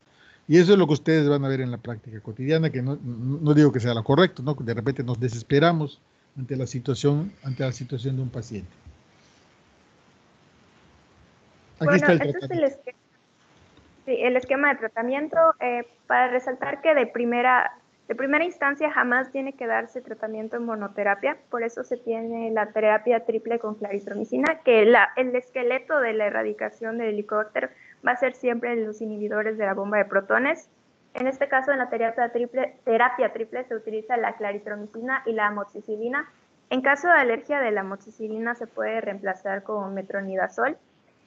Y eso es lo que ustedes van a ver en la práctica cotidiana, que no digo que sea lo correcto, ¿no? De repente nos desesperamos ante la situación de un paciente. Aquí está el tratamiento. Este es el esquema de tratamiento. Para resaltar que de primera instancia jamás tiene que darse tratamiento en monoterapia, por eso se tiene la terapia triple con claritromicina, que el esqueleto de la erradicación del Helicobacter va a ser siempre los inhibidores de la bomba de protones. En este caso, en la terapia triple se utiliza la claritromicina y la amoxicilina. En caso de alergia de la amoxicilina se puede reemplazar con metronidazol.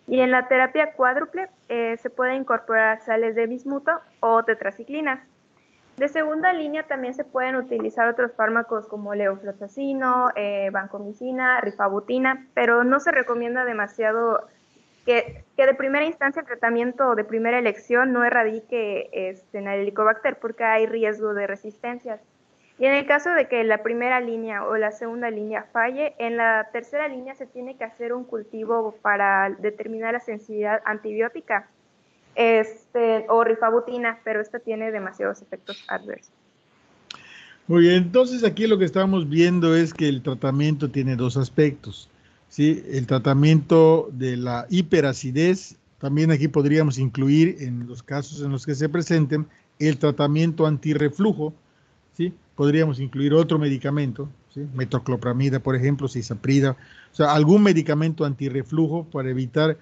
Y en la terapia cuádruple se puede incorporar sales de bismuto o tetraciclinas. De segunda línea también se pueden utilizar otros fármacos como levofloxacino, vancomicina, rifabutina, pero no se recomienda demasiado que de primera instancia el tratamiento de primera elección no erradique en el Helicobacter porque hay riesgo de resistencias. Y en el caso de que la primera línea o la segunda línea falle, en la tercera línea se tiene que hacer un cultivo para determinar la sensibilidad antibiótica o rifabutina, pero esta tiene demasiados efectos adversos. Muy bien, entonces aquí lo que estamos viendo es que el tratamiento tiene dos aspectos, ¿sí? El tratamiento de la hiperacidez, también aquí podríamos incluir en los casos en los que se presenten el tratamiento antirreflujo, ¿sí? Podríamos incluir otro medicamento, ¿sí? Metoclopramida, por ejemplo, cisaprida, o sea, algún medicamento antirreflujo para evitar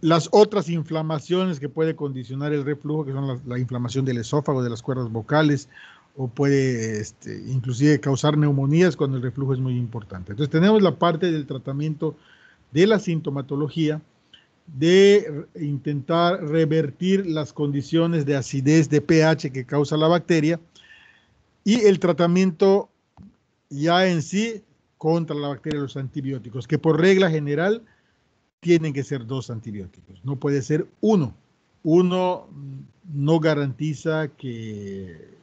las otras inflamaciones que puede condicionar el reflujo, que son la inflamación del esófago, de las cuerdas vocales, o puede inclusive causar neumonías cuando el reflujo es muy importante. Entonces tenemos la parte del tratamiento de la sintomatología, de intentar revertir las condiciones de acidez, de pH que causa la bacteria, y el tratamiento ya en sí contra la bacteria, los antibióticos, que por regla general tienen que ser 2 antibióticos, no puede ser uno. Uno no garantiza que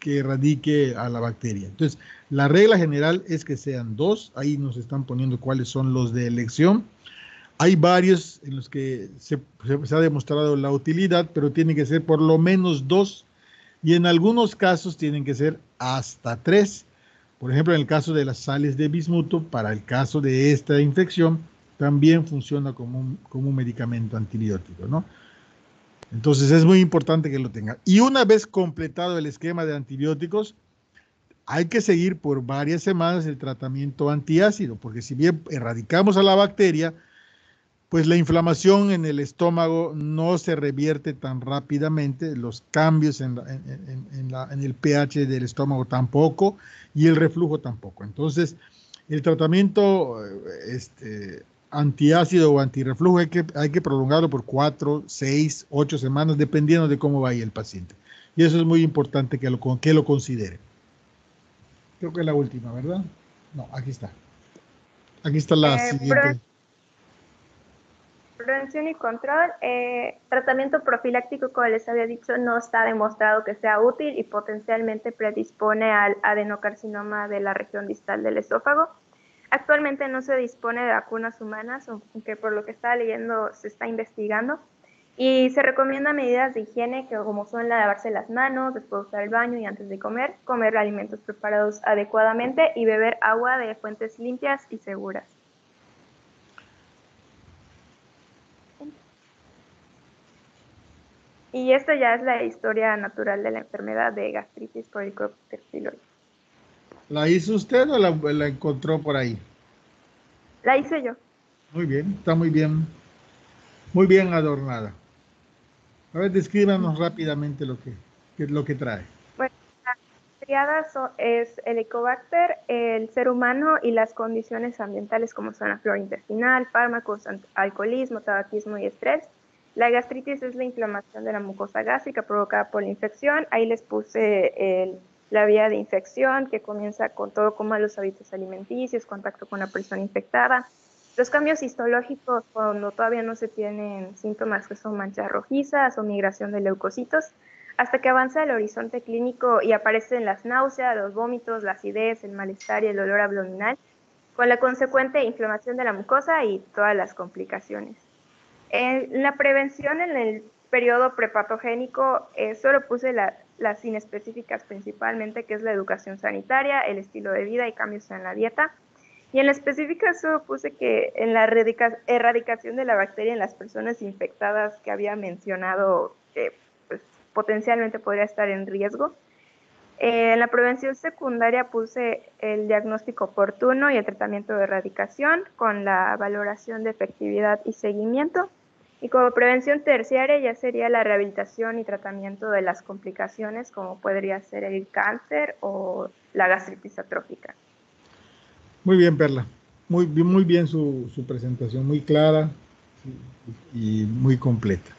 erradique a la bacteria. Entonces, la regla general es que sean 2, ahí nos están poniendo cuáles son los de elección. Hay varios en los que se ha demostrado la utilidad, pero tiene que ser por lo menos 2, y en algunos casos tienen que ser hasta 3. Por ejemplo, en el caso de las sales de bismuto, para el caso de esta infección, también funciona como un medicamento antibiótico, ¿no? Entonces es muy importante que lo tenga. Y una vez completado el esquema de antibióticos, hay que seguir por varias semanas el tratamiento antiácido, porque si bien erradicamos a la bacteria, pues la inflamación en el estómago no se revierte tan rápidamente, los cambios en el pH del estómago tampoco, y el reflujo tampoco. Entonces, el tratamiento antiácido o antirreflujo hay que prolongarlo por 4, 6, 8 semanas, dependiendo de cómo vaya el paciente. Y eso es muy importante que lo considere. Creo que es la última, ¿verdad? No, aquí está. Aquí está la siguiente. Prevención y control. Tratamiento profiláctico, como les había dicho, no está demostrado que sea útil y potencialmente predispone al adenocarcinoma de la región distal del esófago. Actualmente no se dispone de vacunas humanas, aunque por lo que estaba leyendo se está investigando. Y se recomiendan medidas de higiene, que como son lavarse las manos, después de usar el baño y antes de comer alimentos preparados adecuadamente y beber agua de fuentes limpias y seguras. Y esta ya es la historia natural de la enfermedad de gastritis por Helicobacter pylori. ¿La hizo usted o la encontró por ahí? La hice yo. Muy bien, está muy bien adornada. A ver, descríbanos rápidamente lo que trae. Bueno, la triada es Helicobacter, el ser humano y las condiciones ambientales como son la flora intestinal, fármacos, alcoholismo, tabaquismo y estrés. La gastritis es la inflamación de la mucosa gástrica provocada por la infección. Ahí les puse la vía de infección, que comienza con todo como malos hábitos alimenticios, contacto con la persona infectada. Los cambios histológicos cuando todavía no se tienen síntomas, que son manchas rojizas o migración de leucocitos, hasta que avanza el horizonte clínico y aparecen las náuseas, los vómitos, la acidez, el malestar y el dolor abdominal, con la consecuente inflamación de la mucosa y todas las complicaciones. En la prevención en el periodo prepatogénico solo puse las inespecíficas principalmente, que es la educación sanitaria, el estilo de vida y cambios en la dieta. Y en la específica solo puse que en la erradicación de la bacteria en las personas infectadas que había mencionado, que pues, potencialmente podría estar en riesgo. En la prevención secundaria puse el diagnóstico oportuno y el tratamiento de erradicación con la valoración de efectividad y seguimiento. Y como prevención terciaria ya sería la rehabilitación y tratamiento de las complicaciones, como podría ser el cáncer o la gastritis atrófica. Muy bien, Perla. Muy bien su presentación, muy clara y muy completa.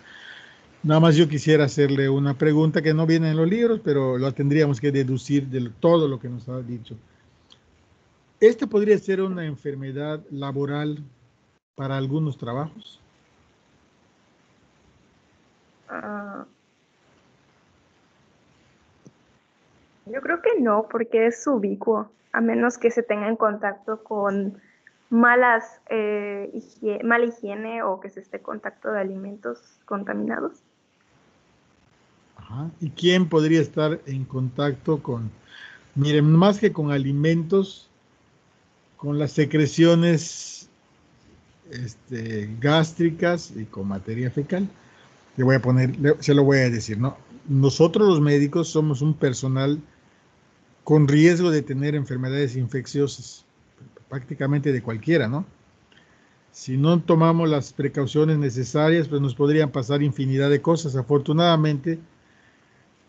Nada más yo quisiera hacerle una pregunta que no viene en los libros, pero lo tendríamos que deducir de todo lo que nos ha dicho. ¿Esta podría ser una enfermedad laboral para algunos trabajos? Yo creo que no, porque es ubicuo, a menos que se tenga en contacto con mala higiene o que se esté en contacto de alimentos contaminados. Ajá. ¿Y quién podría estar en contacto con, miren, más que con alimentos, con las secreciones gástricas y con materia fecal? Se lo voy a decir, ¿no? Nosotros los médicos somos un personal con riesgo de tener enfermedades infecciosas, prácticamente de cualquiera, ¿no? Si no tomamos las precauciones necesarias, pues nos podrían pasar infinidad de cosas. Afortunadamente,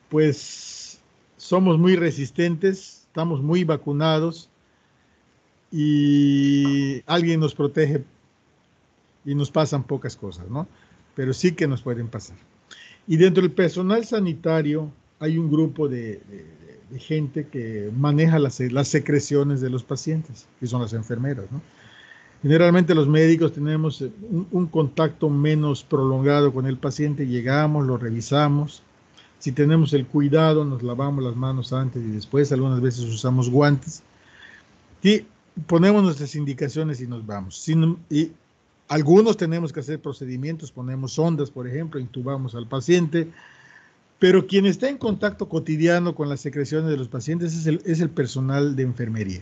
pues somos muy resistentes, estamos muy vacunados y alguien nos protege y nos pasan pocas cosas, ¿no? Pero sí que nos pueden pasar. Y dentro del personal sanitario hay un grupo de gente que maneja las secreciones de los pacientes, que son las enfermeras, ¿no? Generalmente los médicos tenemos un contacto menos prolongado con el paciente, llegamos, lo revisamos. Si tenemos el cuidado, nos lavamos las manos antes y después, algunas veces usamos guantes. Y ponemos nuestras indicaciones y nos vamos. Y algunos tenemos que hacer procedimientos, ponemos sondas, por ejemplo, intubamos al paciente, pero quien está en contacto cotidiano con las secreciones de los pacientes es el personal de enfermería.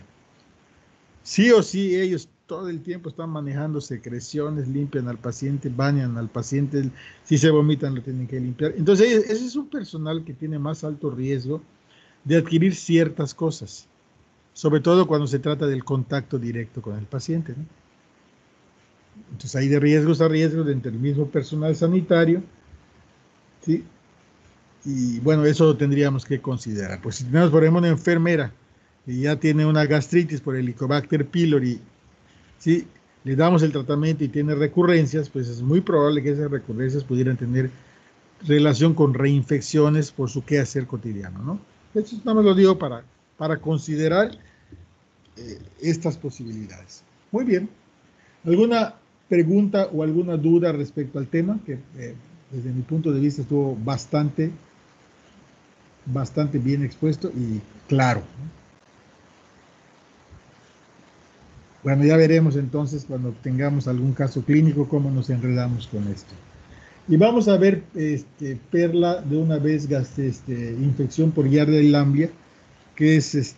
Sí o sí, ellos todo el tiempo están manejando secreciones, limpian al paciente, bañan al paciente, si se vomitan lo tienen que limpiar. Entonces, ese es un personal que tiene más alto riesgo de adquirir ciertas cosas, sobre todo cuando se trata del contacto directo con el paciente, ¿no? Entonces, hay de riesgos a riesgos entre el mismo personal sanitario, ¿sí? Y bueno, eso lo tendríamos que considerar. Pues si tenemos, por ejemplo, una enfermera que ya tiene una gastritis por Helicobacter pylori, ¿sí? Le damos el tratamiento y tiene recurrencias, pues es muy probable que esas recurrencias pudieran tener relación con reinfecciones por su quehacer cotidiano, ¿no? Eso nada más lo digo para considerar estas posibilidades. Muy bien. ¿Alguna pregunta o alguna duda respecto al tema? Que desde mi punto de vista estuvo bastante bien expuesto y claro, ¿no? Bueno, ya veremos entonces cuando tengamos algún caso clínico cómo nos enredamos con esto. Y vamos a ver, Perla, de una vez infección por Giardia lamblia, que es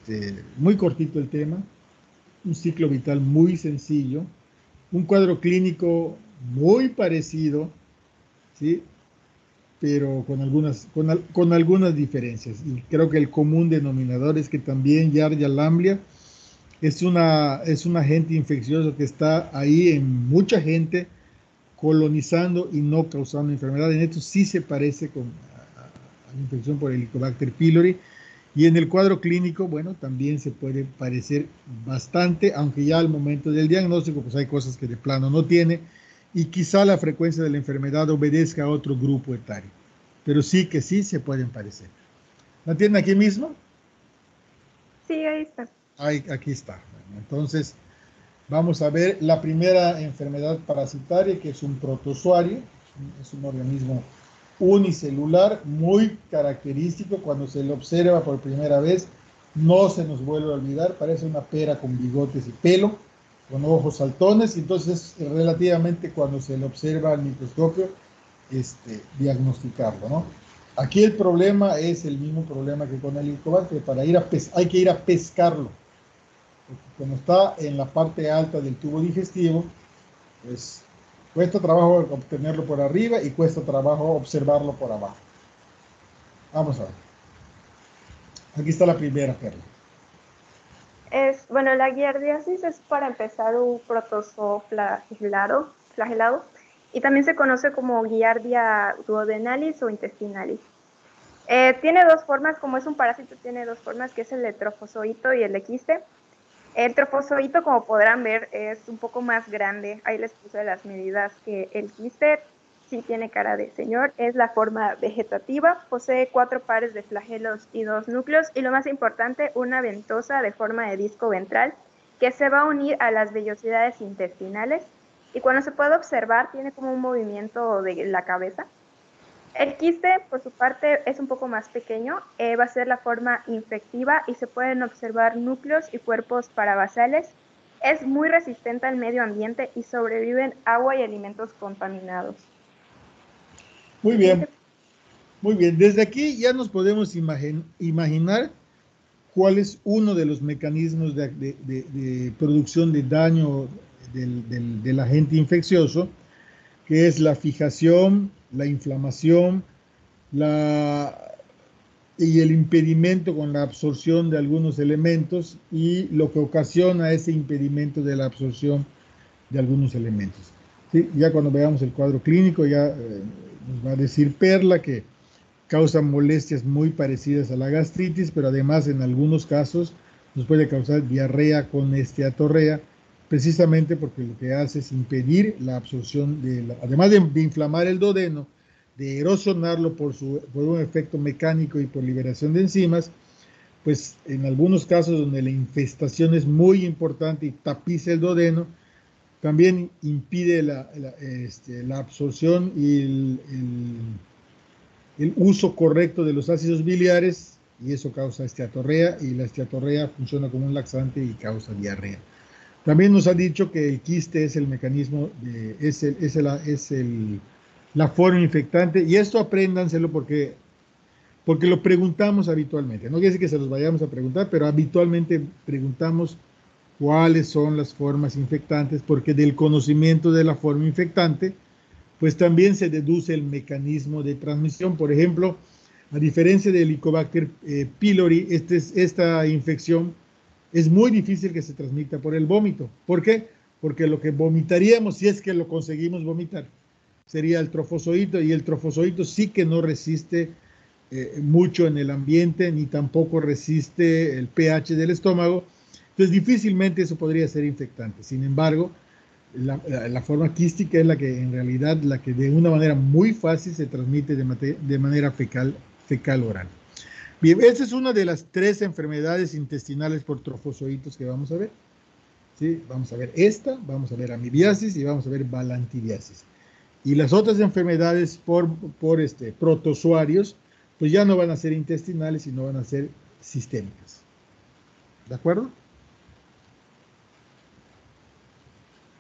muy cortito el tema, un ciclo vital muy sencillo, un cuadro clínico muy parecido, ¿sí? Pero con algunas diferencias. Y creo que el común denominador es que también Giardia lamblia es un agente infeccioso que está ahí en mucha gente, colonizando y no causando enfermedad. En esto sí se parece a la infección por Helicobacter pylori. Y en el cuadro clínico, bueno, también se puede parecer bastante, aunque ya al momento del diagnóstico, pues hay cosas que de plano no tiene, y quizá la frecuencia de la enfermedad obedezca a otro grupo etario. Pero sí que sí se pueden parecer. ¿La tienen aquí mismo? Sí, ahí está. Aquí está. Entonces, vamos a ver la primera enfermedad parasitaria, que es un protozoario. Es un organismo unicelular, muy característico. Cuando se le observa por primera vez, no se nos vuelve a olvidar. Parece una pera con bigotes y pelo, con ojos saltones. Entonces, relativamente cuando se le observa al microscopio, diagnosticarlo, ¿no? Aquí el problema es el mismo problema que con el Helicobacter. Hay que ir a pescarlo. Porque como está en la parte alta del tubo digestivo, pues cuesta trabajo obtenerlo por arriba y cuesta trabajo observarlo por abajo. Vamos a ver. Aquí está la primera, Perla. Bueno, la giardiasis es para empezar un protozoo flagelado y también se conoce como Giardia duodenalis o intestinalis. Tiene dos formas, como es un parásito, tiene dos formas, que es el de trofozoito y el de quiste. El trofozoito, como podrán ver, es un poco más grande. Ahí les puse las medidas que el quiste sí tiene cara de señor. Es la forma vegetativa, posee 4 pares de flagelos y 2 núcleos. Y lo más importante, una ventosa de forma de disco ventral que se va a unir a las vellosidades intestinales. Y cuando se puede observar, tiene como un movimiento de la cabeza. El quiste, por su parte, es un poco más pequeño, va a ser la forma infectiva y se pueden observar núcleos y cuerpos parabasales. Es muy resistente al medio ambiente y sobrevive en agua y alimentos contaminados. Muy bien, muy bien. Desde aquí ya nos podemos imaginar cuál es uno de los mecanismos de producción de daño del agente infeccioso, que es la fijación, la inflamación, y el impedimento con la absorción de algunos elementos y lo que ocasiona ese impedimento de la absorción de algunos elementos. ¿Sí? Ya cuando veamos el cuadro clínico ya nos va a decir Perla que causan molestias muy parecidas a la gastritis, pero además en algunos casos nos puede causar diarrea con esteatorrea, precisamente porque lo que hace es impedir la absorción, además de inflamar el duodeno, de erosionarlo por un efecto mecánico y por liberación de enzimas, pues en algunos casos donde la infestación es muy importante y tapiza el duodeno, también impide la absorción y el uso correcto de los ácidos biliares, y eso causa esteatorrea, y la esteatorrea funciona como un laxante y causa diarrea. También nos ha dicho que el quiste es el mecanismo, la forma infectante, y esto apréndanselo porque lo preguntamos habitualmente. No quiere decir que se los vayamos a preguntar, pero habitualmente preguntamos cuáles son las formas infectantes, porque del conocimiento de la forma infectante, pues también se deduce el mecanismo de transmisión. Por ejemplo, a diferencia del Helicobacter pylori, esta infección es muy difícil que se transmita por el vómito. ¿Por qué? Porque lo que vomitaríamos, si es que lo conseguimos vomitar, sería el trofozoito, y el trofozoito sí que no resiste mucho en el ambiente, ni tampoco resiste el pH del estómago. Entonces, difícilmente eso podría ser infectante. Sin embargo, la forma quística es la que en realidad, la que de una manera muy fácil se transmite de manera fecal oral. Bien, esta es una de las 3 enfermedades intestinales por trofozoitos que vamos a ver. ¿Sí? Vamos a ver esta, vamos a ver amibiasis y vamos a ver balantidiasis. Y las otras enfermedades por protozoarios, pues ya no van a ser intestinales, sino van a ser sistémicas. ¿De acuerdo?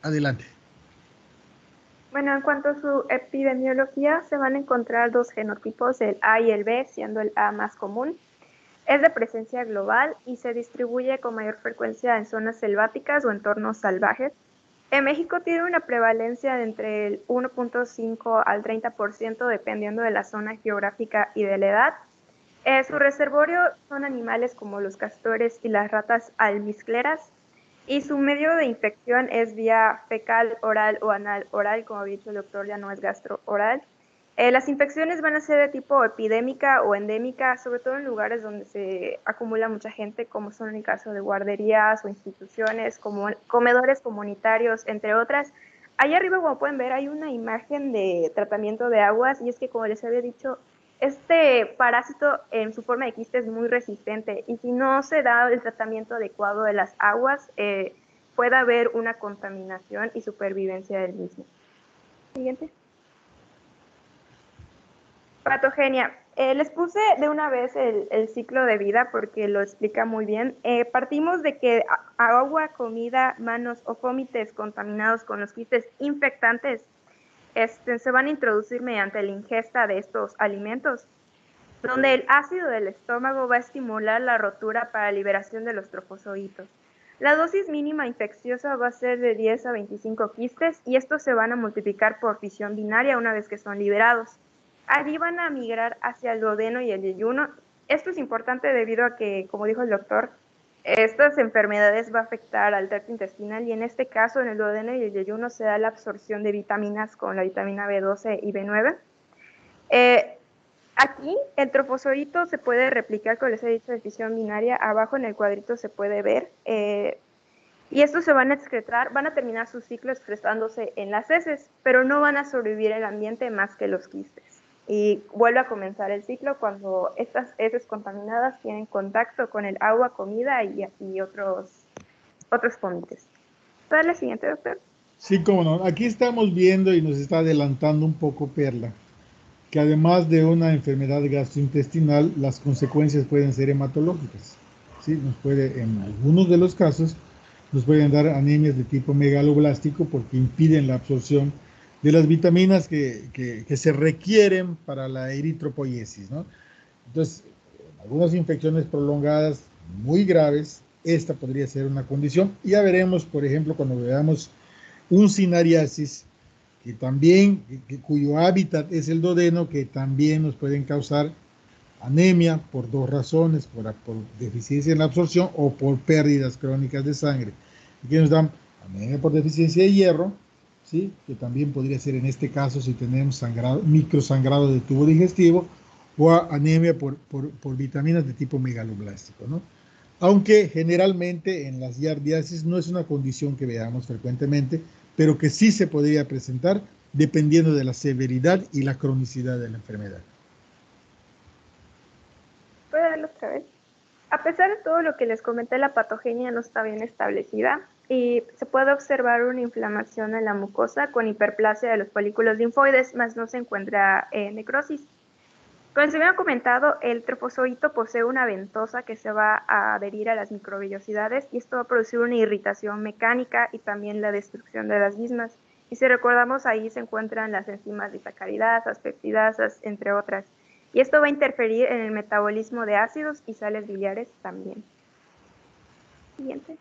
Adelante. Bueno, en cuanto a su epidemiología, se van a encontrar 2 genotipos, el A y el B, siendo el A más común. Es de presencia global y se distribuye con mayor frecuencia en zonas selváticas o entornos salvajes. En México tiene una prevalencia de entre el 1.5 al 30%, dependiendo de la zona geográfica y de la edad. Su reservorio son animales como los castores y las ratas almizcleras. Y su medio de infección es vía fecal, oral o anal oral, como había dicho el doctor, ya no es gastro-oral. Las infecciones van a ser de tipo epidémica o endémica, sobre todo en lugares donde se acumula mucha gente, como son en el caso de guarderías o instituciones, como comedores comunitarios, entre otras. Ahí arriba, como pueden ver, hay una imagen de tratamiento de aguas, y es que, como les había dicho, este parásito en su forma de quiste es muy resistente, y si no se da el tratamiento adecuado de las aguas, puede haber una contaminación y supervivencia del mismo. Siguiente. Patogenia. Les puse de una vez el ciclo de vida porque lo explica muy bien. Partimos de que agua, comida, manos o vómites contaminados con los quistes infectantes se van a introducir mediante la ingesta de estos alimentos, donde el ácido del estómago va a estimular la rotura para liberación de los trofozoitos. La dosis mínima infecciosa va a ser de 10 a 25 quistes, y estos se van a multiplicar por fisión binaria una vez que son liberados. Allí van a migrar hacia el duodeno y el yeyuno. Esto es importante debido a que, como dijo el doctor, Estas enfermedades va a afectar al tracto intestinal y en este caso en el duodeno y el yeyuno se da la absorción de vitaminas con la vitamina B12 y B9. Aquí el trofozoito se puede replicar, como les he dicho, de fisión binaria. Abajo en el cuadrito se puede ver. Y estos se van a excretar, van a terminar su ciclo excretándose en las heces, pero no van a sobrevivir en el ambiente más que los quistes. Y vuelve a comenzar el ciclo cuando estas heces contaminadas tienen contacto con el agua, comida y otros pómites. ¿Puede la siguiente, doctor? Sí, cómo no. Aquí estamos viendo y nos está adelantando un poco Perla, que además de una enfermedad gastrointestinal, las consecuencias pueden ser hematológicas. ¿Sí? En algunos de los casos, nos pueden dar anemias de tipo megaloblástico porque impiden la absorción de las vitaminas que se requieren para la eritropoiesis, ¿no? Entonces, algunas infecciones prolongadas muy graves, esta podría ser una condición. Y ya veremos, por ejemplo, cuando veamos un cinariasis, que también, cuyo hábitat es el duodeno, que también nos pueden causar anemia por dos razones, por deficiencia en la absorción o por pérdidas crónicas de sangre. Y que nos dan anemia por deficiencia de hierro, ¿sí? Que también podría ser en este caso si tenemos microsangrado de tubo digestivo, o anemia por vitaminas de tipo megaloblástico, ¿no? Aunque generalmente en las giardiasis no es una condición que veamos frecuentemente, pero que sí se podría presentar dependiendo de la severidad y la cronicidad de la enfermedad. ¿Puedo darlo otra vez? A pesar de todo lo que les comenté, la patogenia no está bien establecida y se puede observar una inflamación en la mucosa con hiperplasia de los folículos linfoides, más no se encuentra necrosis. Como se había comentado, el trofozoito posee una ventosa que se va a adherir a las microvellosidades y esto va a producir una irritación mecánica y también la destrucción de las mismas. Y si recordamos, ahí se encuentran las enzimas disacaridasas, peptidasas, entre otras. Y esto va a interferir en el metabolismo de ácidos y sales biliares también. Siguiente.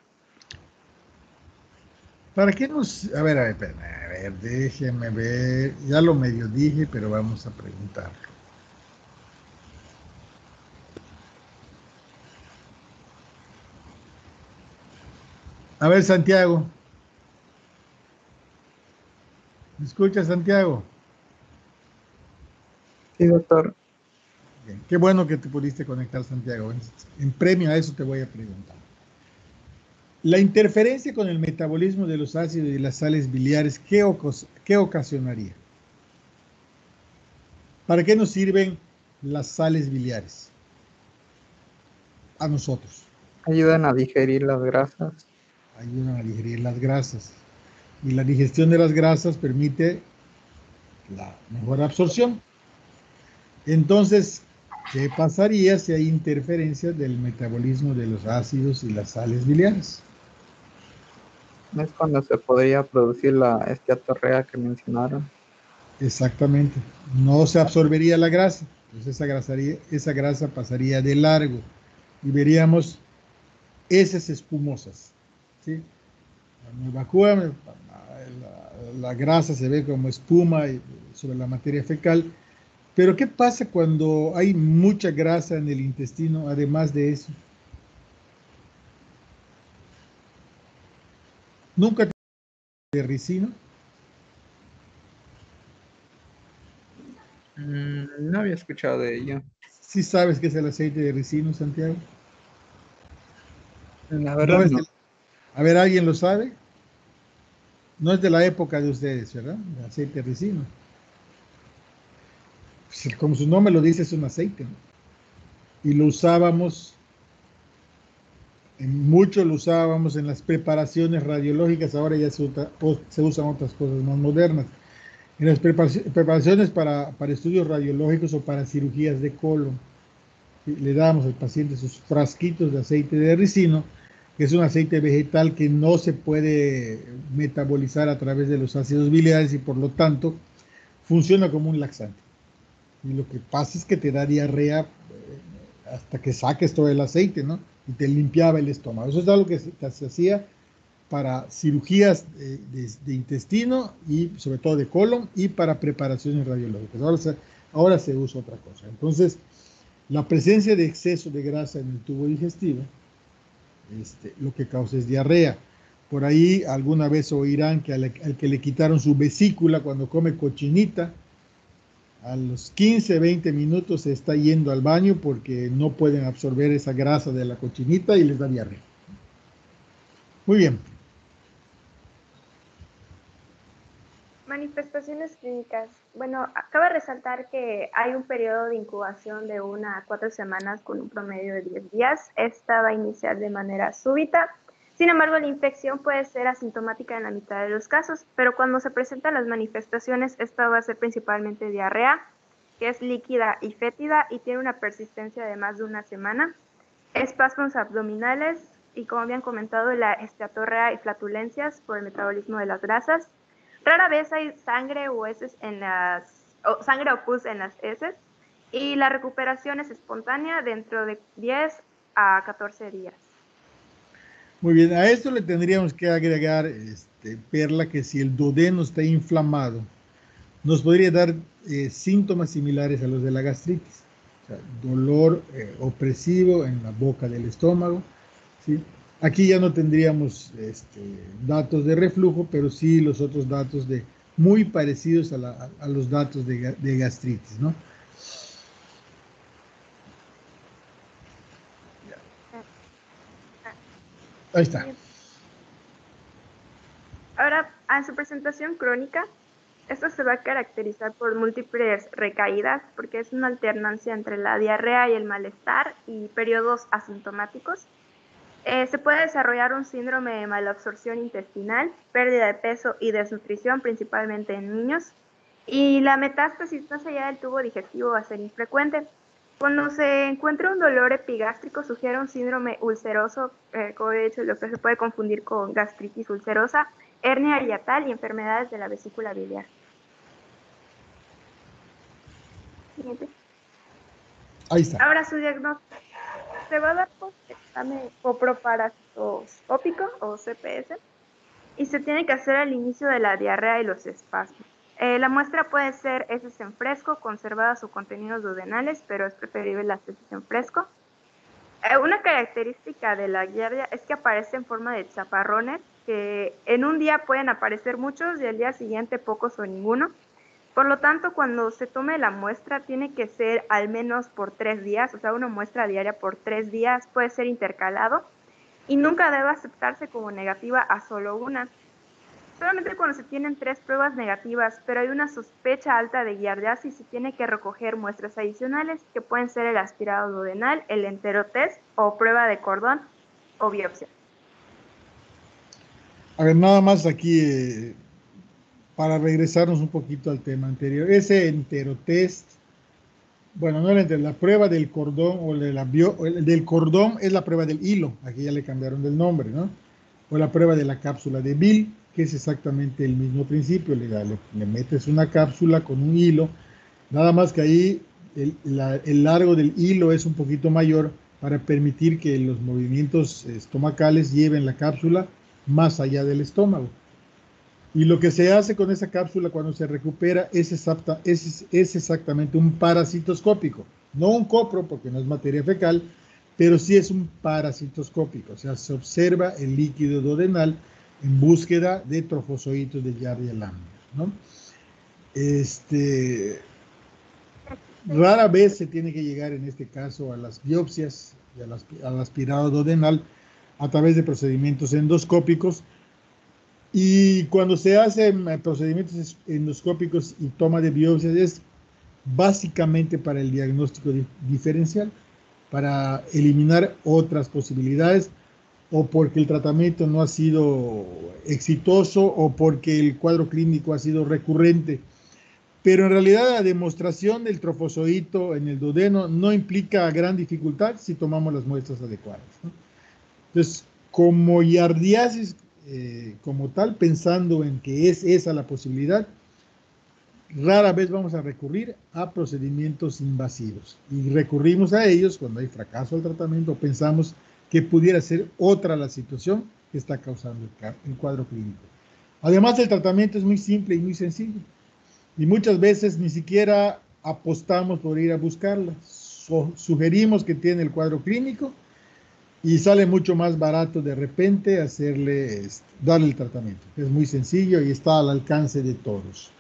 ¿Para qué nos...? A ver, déjeme ver. Ya lo medio dije, pero vamos a preguntarlo. A ver, Santiago. ¿Me escuchas, Santiago? Sí, doctor. Bien. Qué bueno que te pudiste conectar, Santiago. En premio a eso te voy a preguntar. La interferencia con el metabolismo de los ácidos y las sales biliares, ¿qué ocasionaría? ¿Para qué nos sirven las sales biliares? A nosotros. Ayudan a digerir las grasas. Ayudan a digerir las grasas. Y la digestión de las grasas permite la mejor absorción. Entonces, ¿qué pasaría si hay interferencia del metabolismo de los ácidos y las sales biliares? Es cuando se podría producir la esteatorrea que mencionaron. Exactamente. No se absorbería la grasa. Entonces esa grasa pasaría de largo y veríamos heces espumosas. ¿Sí? Cuando evacúa, la grasa se ve como espuma sobre la materia fecal. Pero ¿qué pasa cuando hay mucha grasa en el intestino, además de eso? ¿Nunca te de ricino? No había escuchado de ello. ¿Sí sabes qué es el aceite de ricino, Santiago? La verdad no. A ver, ¿alguien lo sabe? No es de la época de ustedes, ¿verdad? El aceite de ricino. Pues, como su nombre lo dice, es un aceite, ¿no? Y lo usábamos, mucho lo usábamos en las preparaciones radiológicas, ahora ya se usan otras cosas más modernas. En las preparaciones para estudios radiológicos o para cirugías de colon, le damos al paciente sus frasquitos de aceite de ricino, que es un aceite vegetal que no se puede metabolizar a través de los ácidos biliares y por lo tanto funciona como un laxante. Y lo que pasa es que te da diarrea hasta que saques todo el aceite, ¿no? Y te limpiaba el estómago. Eso es algo que se hacía para cirugías de intestino y sobre todo de colon y para preparaciones radiológicas. Ahora se usa otra cosa. Entonces, la presencia de exceso de grasa en el tubo digestivo lo que causa es diarrea. Por ahí alguna vez oirán que al que le quitaron su vesícula cuando come cochinita, a los 15, 20 minutos se está yendo al baño porque no pueden absorber esa grasa de la cochinita y les da diarrea. Muy bien. Manifestaciones clínicas. Bueno, acaba de resaltar que hay un periodo de incubación de 1 a 4 semanas con un promedio de 10 días. Esta va a iniciar de manera súbita. Sin embargo, la infección puede ser asintomática en la mitad de los casos, pero cuando se presentan las manifestaciones, esta va a ser principalmente diarrea, que es líquida y fétida y tiene una persistencia de más de 1 semana, espasmos abdominales y, como habían comentado, la esteatorrea y flatulencias por el metabolismo de las grasas. Rara vez hay sangre o heces sangre o pus en las heces y la recuperación es espontánea dentro de 10 a 14 días. Muy bien, a esto le tendríamos que agregar, Perla, que si el duodeno está inflamado, nos podría dar síntomas similares a los de la gastritis. O sea, dolor opresivo en la boca del estómago, ¿sí? Aquí ya no tendríamos datos de reflujo, pero sí los otros datos muy parecidos a los datos de gastritis, ¿no? Ahí está. Ahora, en su presentación crónica, esto se va a caracterizar por múltiples recaídas, porque es una alternancia entre la diarrea y el malestar y periodos asintomáticos. Se puede desarrollar un síndrome de malabsorción intestinal, pérdida de peso y desnutrición, principalmente en niños. Y la metástasis más allá del tubo digestivo va a ser infrecuente. Cuando se encuentra un dolor epigástrico, sugiere un síndrome ulceroso, como he dicho, lo que se puede confundir con gastritis ulcerosa, hernia hiatal y enfermedades de la vesícula biliar. Siguiente. Ahí está. Ahora su diagnóstico. Se va a dar por examen coproparasitoscópico o CPS y se tiene que hacer al inicio de la diarrea y los espasmos. La muestra puede ser heces en fresco, conservadas o contenidos duodenales, pero es preferible las heces en fresco. Una característica de la giardia es que aparece en forma de chaparrones, que en un día pueden aparecer muchos y al día siguiente pocos o ninguno. Por lo tanto, cuando se tome la muestra, tiene que ser al menos por 3 días, o sea, una muestra diaria por 3 días, puede ser intercalado, y nunca debe aceptarse como negativa a solo una. Solamente cuando se tienen 3 pruebas negativas, pero hay una sospecha alta de giardiasis, se tiene que recoger muestras adicionales, que pueden ser el aspirado duodenal, el enterotest, o prueba de cordón, o biopsia. A ver, nada más aquí, para regresarnos un poquito al tema anterior. Ese enterotest, bueno, no la prueba del cordón o el del cordón es la prueba del hilo, aquí ya le cambiaron del nombre, ¿no? O la prueba de la cápsula de Bill, que es exactamente el mismo principio, le metes una cápsula con un hilo, nada más que ahí el largo del hilo es un poquito mayor para permitir que los movimientos estomacales lleven la cápsula más allá del estómago. Y lo que se hace con esa cápsula cuando se recupera es exactamente un parasitoscópico, no un copro porque no es materia fecal, pero sí es un parasitoscópico, o sea, se observa el líquido duodenal en búsqueda de trofozoitos de Giardia laminar, ¿no? Rara vez se tiene que llegar en este caso a las biopsias y al aspirado duodenal a través de procedimientos endoscópicos. Y cuando se hacen procedimientos endoscópicos y toma de biopsias es básicamente para el diagnóstico diferencial, para eliminar otras posibilidades o porque el tratamiento no ha sido exitoso o porque el cuadro clínico ha sido recurrente. Pero en realidad la demostración del trofozoito en el duodeno no implica gran dificultad si tomamos las muestras adecuadas, ¿no? Entonces, como giardiasis como tal, pensando en que es esa la posibilidad, rara vez vamos a recurrir a procedimientos invasivos. Y recurrimos a ellos cuando hay fracaso del tratamiento o pensamos que pudiera ser otra la situación que está causando el cuadro clínico. Además, el tratamiento es muy simple y muy sencillo. Y muchas veces ni siquiera apostamos por ir a buscarla. Sugerimos que tiene el cuadro clínico y sale mucho más barato de repente darle el tratamiento. Es muy sencillo y está al alcance de todos.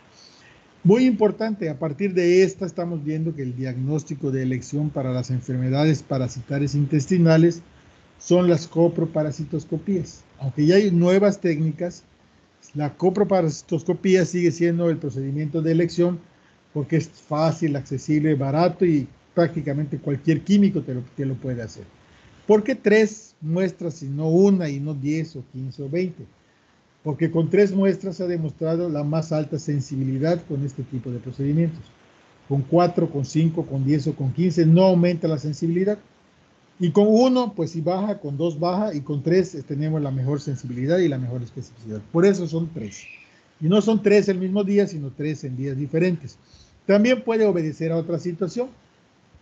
Muy importante, a partir de esta estamos viendo que el diagnóstico de elección para las enfermedades parasitarias intestinales son las coproparasitoscopías. Aunque ya hay nuevas técnicas, la coproparasitoscopía sigue siendo el procedimiento de elección porque es fácil, accesible, barato y prácticamente cualquier químico te lo puede hacer. ¿Por qué 3 muestras y no una y no 10 o 15 o 20? Porque con 3 muestras se ha demostrado la más alta sensibilidad con este tipo de procedimientos. Con 4, con 5, con 10 o con 15 no aumenta la sensibilidad. Y con 1, pues si baja, con 2 baja, y con 3 tenemos la mejor sensibilidad y la mejor especificidad. Por eso son 3. Y no son 3 el mismo día, sino 3 en días diferentes. También puede obedecer a otra situación.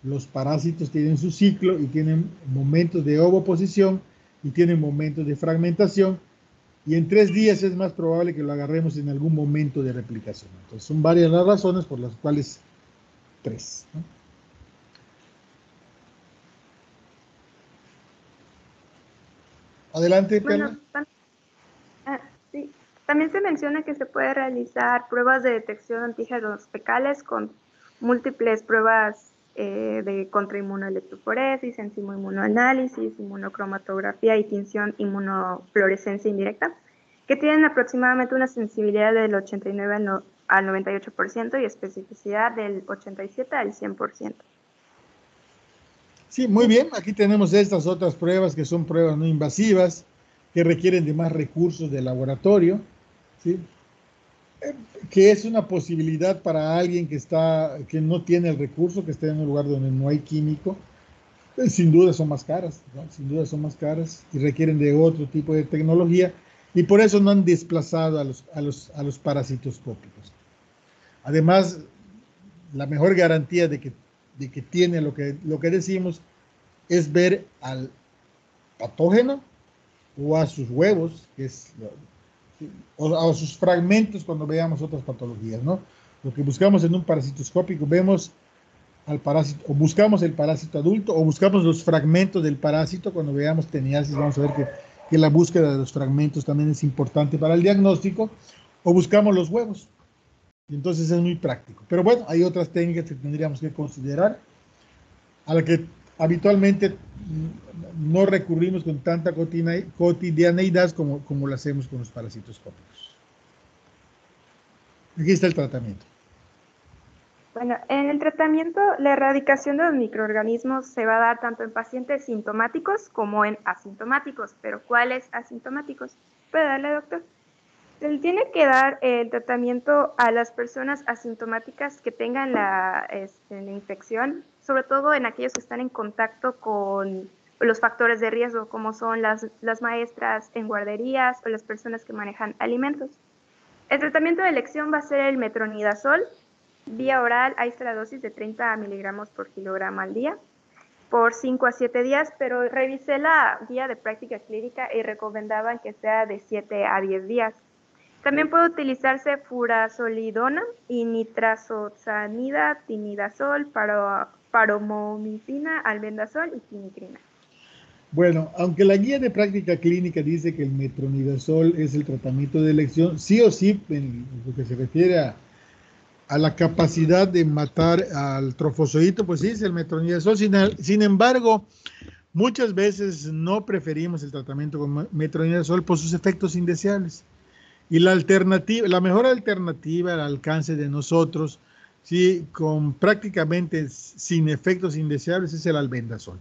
Los parásitos tienen su ciclo y tienen momentos de ovoposición y tienen momentos de fragmentación. Y en 3 días es más probable que lo agarremos en algún momento de replicación. Entonces son varias las razones por las cuales 3, ¿no? Adelante, Perla. Bueno, sí. También se menciona que se puede realizar pruebas de detección de antígenos fecales con múltiples pruebas de contrainmunoelectroforesis, enzimoinmunoanálisis, inmunocromatografía y tinción inmunofluorescencia indirecta, que tienen aproximadamente una sensibilidad del 89 al 98% y especificidad del 87 al 100%. Sí, muy bien. Aquí tenemos estas otras pruebas que son pruebas no invasivas, que requieren de más recursos de laboratorio, ¿sí? Que es una posibilidad para alguien que no tiene el recurso, que está en un lugar donde no hay químico. Sin duda son más caras, ¿no? Sin duda son más caras y requieren de otro tipo de tecnología y por eso no han desplazado a los parasitoscópicos. Además, la mejor garantía de que tiene lo que decimos es ver al patógeno o a sus huevos, o a sus fragmentos cuando veamos otras patologías, ¿no? Lo que buscamos en un parasitoscópico, vemos al parásito, o buscamos el parásito adulto, o buscamos los fragmentos del parásito. Cuando veamos teniasis, vamos a ver que la búsqueda de los fragmentos también es importante para el diagnóstico, o buscamos los huevos. Y entonces es muy práctico. Pero bueno, hay otras técnicas que tendríamos que considerar, a la que habitualmente no recurrimos con tanta cotidianeidad como lo hacemos con los parasitoscópicos. Aquí está el tratamiento. Bueno, en el tratamiento, la erradicación de los microorganismos se va a dar tanto en pacientes sintomáticos como en asintomáticos. ¿Pero cuáles asintomáticos? ¿Puede darle, doctor? Se le tiene que dar el tratamiento a las personas asintomáticas que tengan la infección, sobre todo en aquellos que están en contacto con los factores de riesgo, como son las maestras en guarderías o las personas que manejan alimentos. El tratamiento de elección va a ser el metronidazol. Vía oral, ahí está la dosis de 30 miligramos por kilogramo al día, por 5 a 7 días, pero revisé la guía de práctica clínica y recomendaban que sea de 7 a 10 días. También puede utilizarse furazolidona y nitrazoxanida, tinidazol, paromomicina, albendazol y quinicrina. Bueno, aunque la guía de práctica clínica dice que el metronidazol es el tratamiento de elección, sí o sí, en lo que se refiere a la capacidad de matar al trofozoito, pues sí, es el metronidazol. Sin embargo, muchas veces no preferimos el tratamiento con metronidazol por sus efectos indeseables. Y la mejor alternativa al alcance de nosotros, sí, con prácticamente sin efectos indeseables, es el albendazol.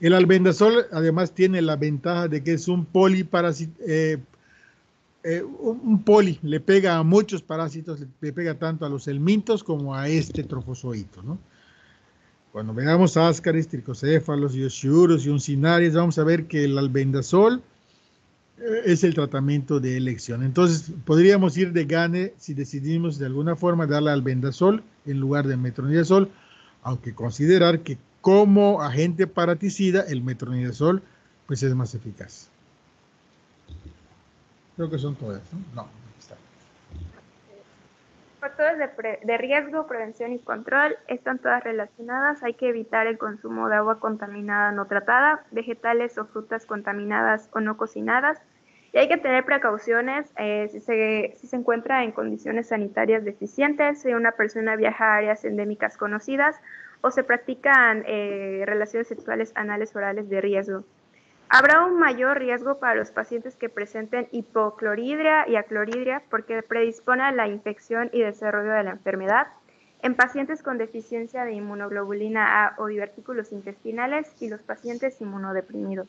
El albendazol además tiene la ventaja de que es un poli, le pega a muchos parásitos, le pega tanto a los helmintos como a este trofozoito, ¿no? Cuando veamos ascaris, tricocéfalos, yoshiurus y uncinarias, vamos a ver que el albendazol es el tratamiento de elección. Entonces, podríamos ir de gane si decidimos de alguna forma darle albendazol en lugar de metronidazol, aunque considerar que como agente paraticida, el metronidazol pues es más eficaz. Creo que son todas, ¿no? No, aquí está. Factores de riesgo, prevención y control están todas relacionadas. Hay que evitar el consumo de agua contaminada no tratada, vegetales o frutas contaminadas o no cocinadas. Y hay que tener precauciones si se encuentra en condiciones sanitarias deficientes, si una persona viaja a áreas endémicas conocidas o se practican relaciones sexuales anales orales de riesgo. Habrá un mayor riesgo para los pacientes que presenten hipocloridria y acloridria porque predispone a la infección y desarrollo de la enfermedad. En pacientes con deficiencia de inmunoglobulina A o divertículos intestinales y los pacientes inmunodeprimidos.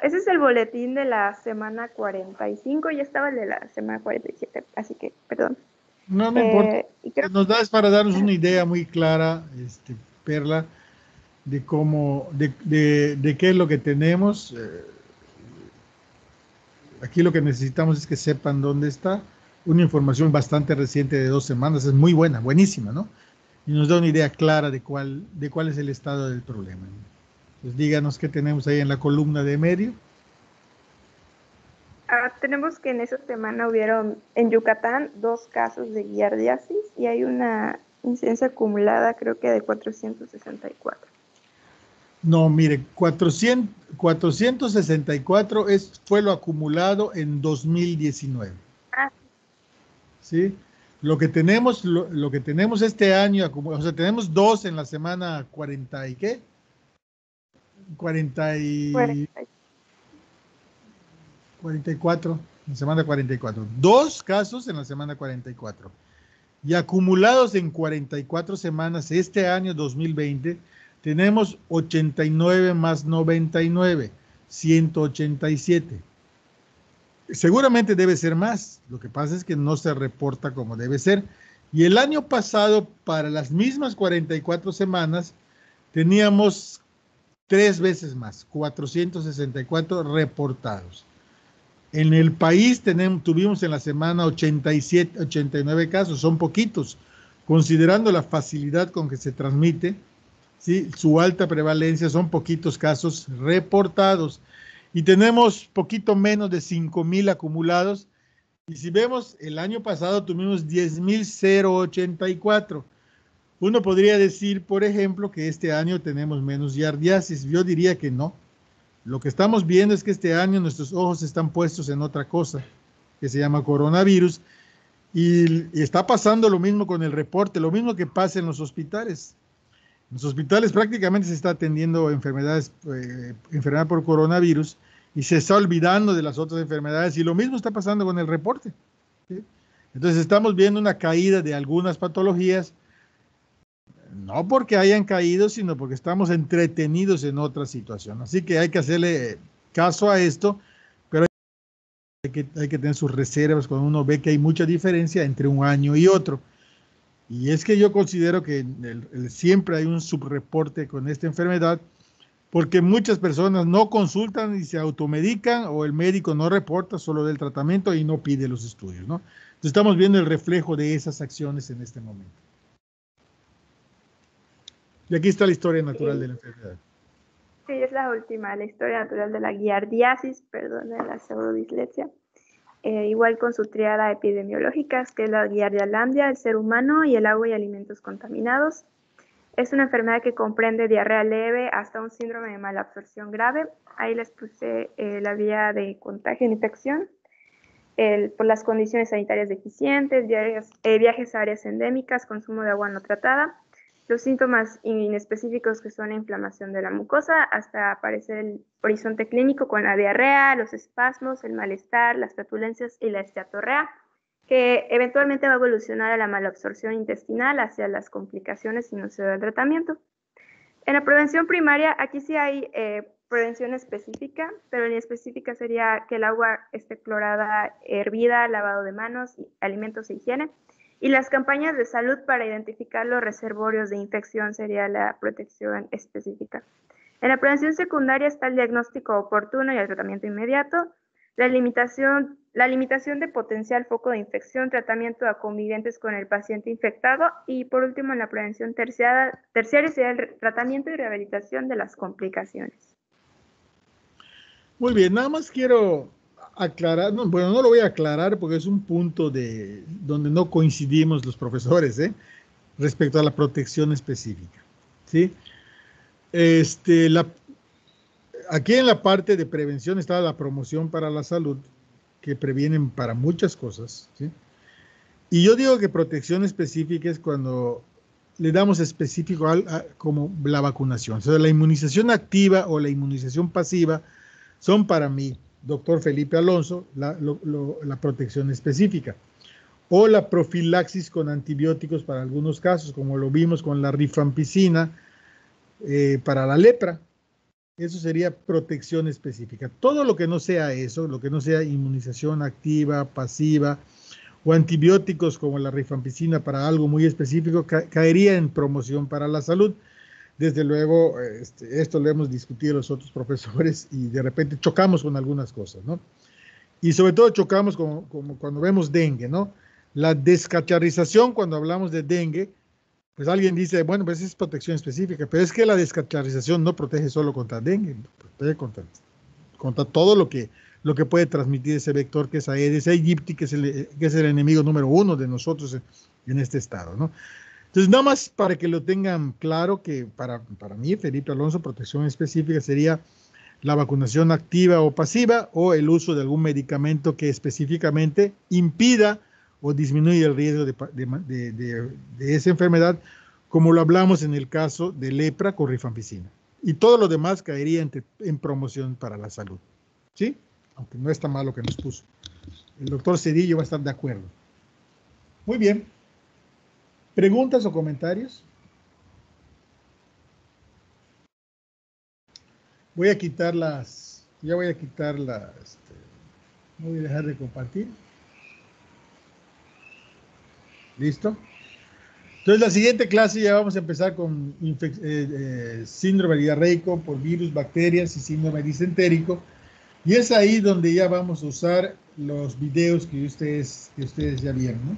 Ese es el boletín de la semana 45, ya estaba el de la semana 47, así que, perdón. No me importa. Nos das para darnos una idea muy clara, Perla, de cómo, de qué es lo que tenemos. Aquí lo que necesitamos es que sepan dónde está. Una información bastante reciente de 2 semanas, es muy buena, buenísima, ¿no? Y nos da una idea clara de cuál es el estado del problema. Pues díganos qué tenemos ahí en la columna de medio. Tenemos que en esa semana hubieron en Yucatán 2 casos de giardiasis y hay una incidencia acumulada creo que de 464. No, mire, 464 fue lo acumulado en 2019. ¿Sí? Lo que tenemos este año, o sea, tenemos 2 en la semana 40 y ¿qué? 44, en la semana 44. 2 casos en la semana 44. Y acumulados en 44 semanas este año 2020, tenemos 89 más 99, 187. Seguramente debe ser más, lo que pasa es que no se reporta como debe ser. Y el año pasado, para las mismas 44 semanas, teníamos 3 veces más, 464 reportados. En el país tuvimos en la semana 87, 89 casos, son poquitos, considerando la facilidad con que se transmite, ¿sí? Su alta prevalencia, son poquitos casos reportados. Y tenemos poquito menos de 5,000 acumulados. Y si vemos, el año pasado tuvimos 10,084. Uno podría decir, por ejemplo, que este año tenemos menos giardiasis. Yo diría que no. Lo que estamos viendo es que este año nuestros ojos están puestos en otra cosa, que se llama coronavirus, y está pasando lo mismo con el reporte, lo mismo que pasa en los hospitales. En los hospitales prácticamente se está atendiendo enfermedad por coronavirus y se está olvidando de las otras enfermedades, y lo mismo está pasando con el reporte, ¿sí? Entonces estamos viendo una caída de algunas patologías, no porque hayan caído, sino porque estamos entretenidos en otra situación. Así que hay que hacerle caso a esto, pero hay que tener sus reservas cuando uno ve que hay mucha diferencia entre un año y otro. Y es que yo considero que siempre hay un subreporte con esta enfermedad, porque muchas personas no consultan y se automedican, o el médico no reporta solo del tratamiento y no pide los estudios, ¿no? Entonces estamos viendo el reflejo de esas acciones en este momento. Y aquí está la historia natural de la enfermedad. Sí, es la última, la historia natural de la giardiasis, perdón, de la pseudodislexia. Igual con su triada epidemiológica, que es la giardialandia, el ser humano y el agua y alimentos contaminados. Es una enfermedad que comprende diarrea leve hasta un síndrome de malabsorción grave. Ahí les puse la vía de contagio e infección, por las condiciones sanitarias deficientes, viajes a áreas endémicas, consumo de agua no tratada. Los síntomas inespecíficos, que son la inflamación de la mucosa, hasta aparecer el horizonte clínico con la diarrea, los espasmos, el malestar, las flatulencias y la esteatorrea, que eventualmente va a evolucionar a la malabsorción intestinal hacia las complicaciones si no se da el tratamiento. En la prevención primaria, aquí sí hay prevención específica, pero en específica sería que el agua esté clorada, hervida, lavado de manos, alimentos e higiene. Y las campañas de salud para identificar los reservorios de infección sería la protección específica. En la prevención secundaria está el diagnóstico oportuno y el tratamiento inmediato, la limitación de potencial foco de infección, tratamiento a convivientes con el paciente infectado, y por último en la prevención terciaria sería el tratamiento y rehabilitación de las complicaciones. Muy bien, nada más quiero aclarar, no, bueno, no lo voy a aclarar porque es un punto de donde no coincidimos los profesores, respecto a la protección específica, ¿sí? Aquí en la parte de prevención está la promoción para la salud, que previenen para muchas cosas, ¿sí? Y yo digo que protección específica es cuando le damos específico como la vacunación. O sea, la inmunización activa o la inmunización pasiva son para mí, doctor Felipe Alonso, la protección específica. O la profilaxis con antibióticos para algunos casos, como lo vimos con la rifampicina para la lepra. Eso sería protección específica. Todo lo que no sea eso, lo que no sea inmunización activa, pasiva, o antibióticos como la rifampicina para algo muy específico, caería en promoción para la salud. Desde luego, esto lo hemos discutido los otros profesores y de repente chocamos con algunas cosas, ¿no? Y sobre todo chocamos como cuando vemos dengue, ¿no? La descacharrización, cuando hablamos de dengue, pues alguien dice, bueno, pues es protección específica, pero es que la descacharrización no protege solo contra dengue, protege contra todo lo que puede transmitir ese vector que es Aedes aegypti, que es el enemigo número 1 de nosotros en este estado, ¿no? Entonces, nada más para que lo tengan claro, que para mí, Felipe Alonso, protección específica sería la vacunación activa o pasiva o el uso de algún medicamento que específicamente impida o disminuya el riesgo de esa enfermedad, como lo hablamos en el caso de lepra con rifampicina. Y todo lo demás caería en promoción para la salud, ¿sí? Aunque no está mal lo que nos puso. El doctor Cedillo va a estar de acuerdo. Muy bien. ¿Preguntas o comentarios? Voy a quitar voy a dejar de compartir. ¿Listo? Entonces, la siguiente clase ya vamos a empezar con síndrome diarreico por virus, bacterias y síndrome disentérico. Y es ahí donde ya vamos a usar los videos que ustedes ya vieron, ¿no?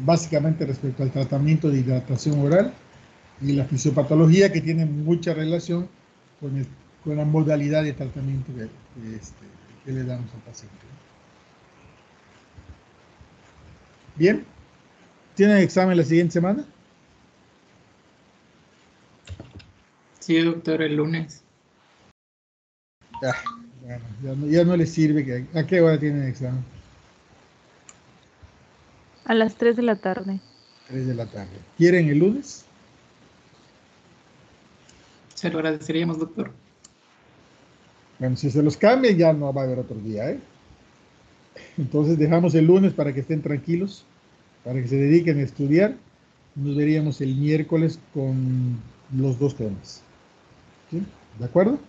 Básicamente respecto al tratamiento de hidratación oral y la fisiopatología, que tiene mucha relación con la modalidad de tratamiento que le damos al paciente. Bien. ¿Tienen examen la siguiente semana? Sí, doctor, el lunes. Bueno, ya no les sirve. ¿A qué hora tienen examen? A las 3 de la tarde. 3 de la tarde. ¿Quieren el lunes? Se lo agradeceríamos, doctor. Bueno, si se los cambian ya no va a haber otro día, ¿eh? Entonces dejamos el lunes para que estén tranquilos, para que se dediquen a estudiar. Nos veríamos el miércoles con los 2 temas. ¿Sí? ¿De acuerdo?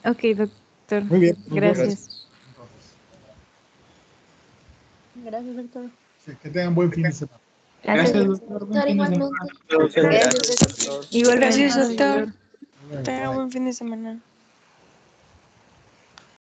Ok, doctor. Muy bien. Gracias. Gracias, doctor. Sí, que tengan buen fin de semana. Gracias, doctor, igualmente. Igual, gracias, doctor. Hasta luego. Tenga buen fin de semana.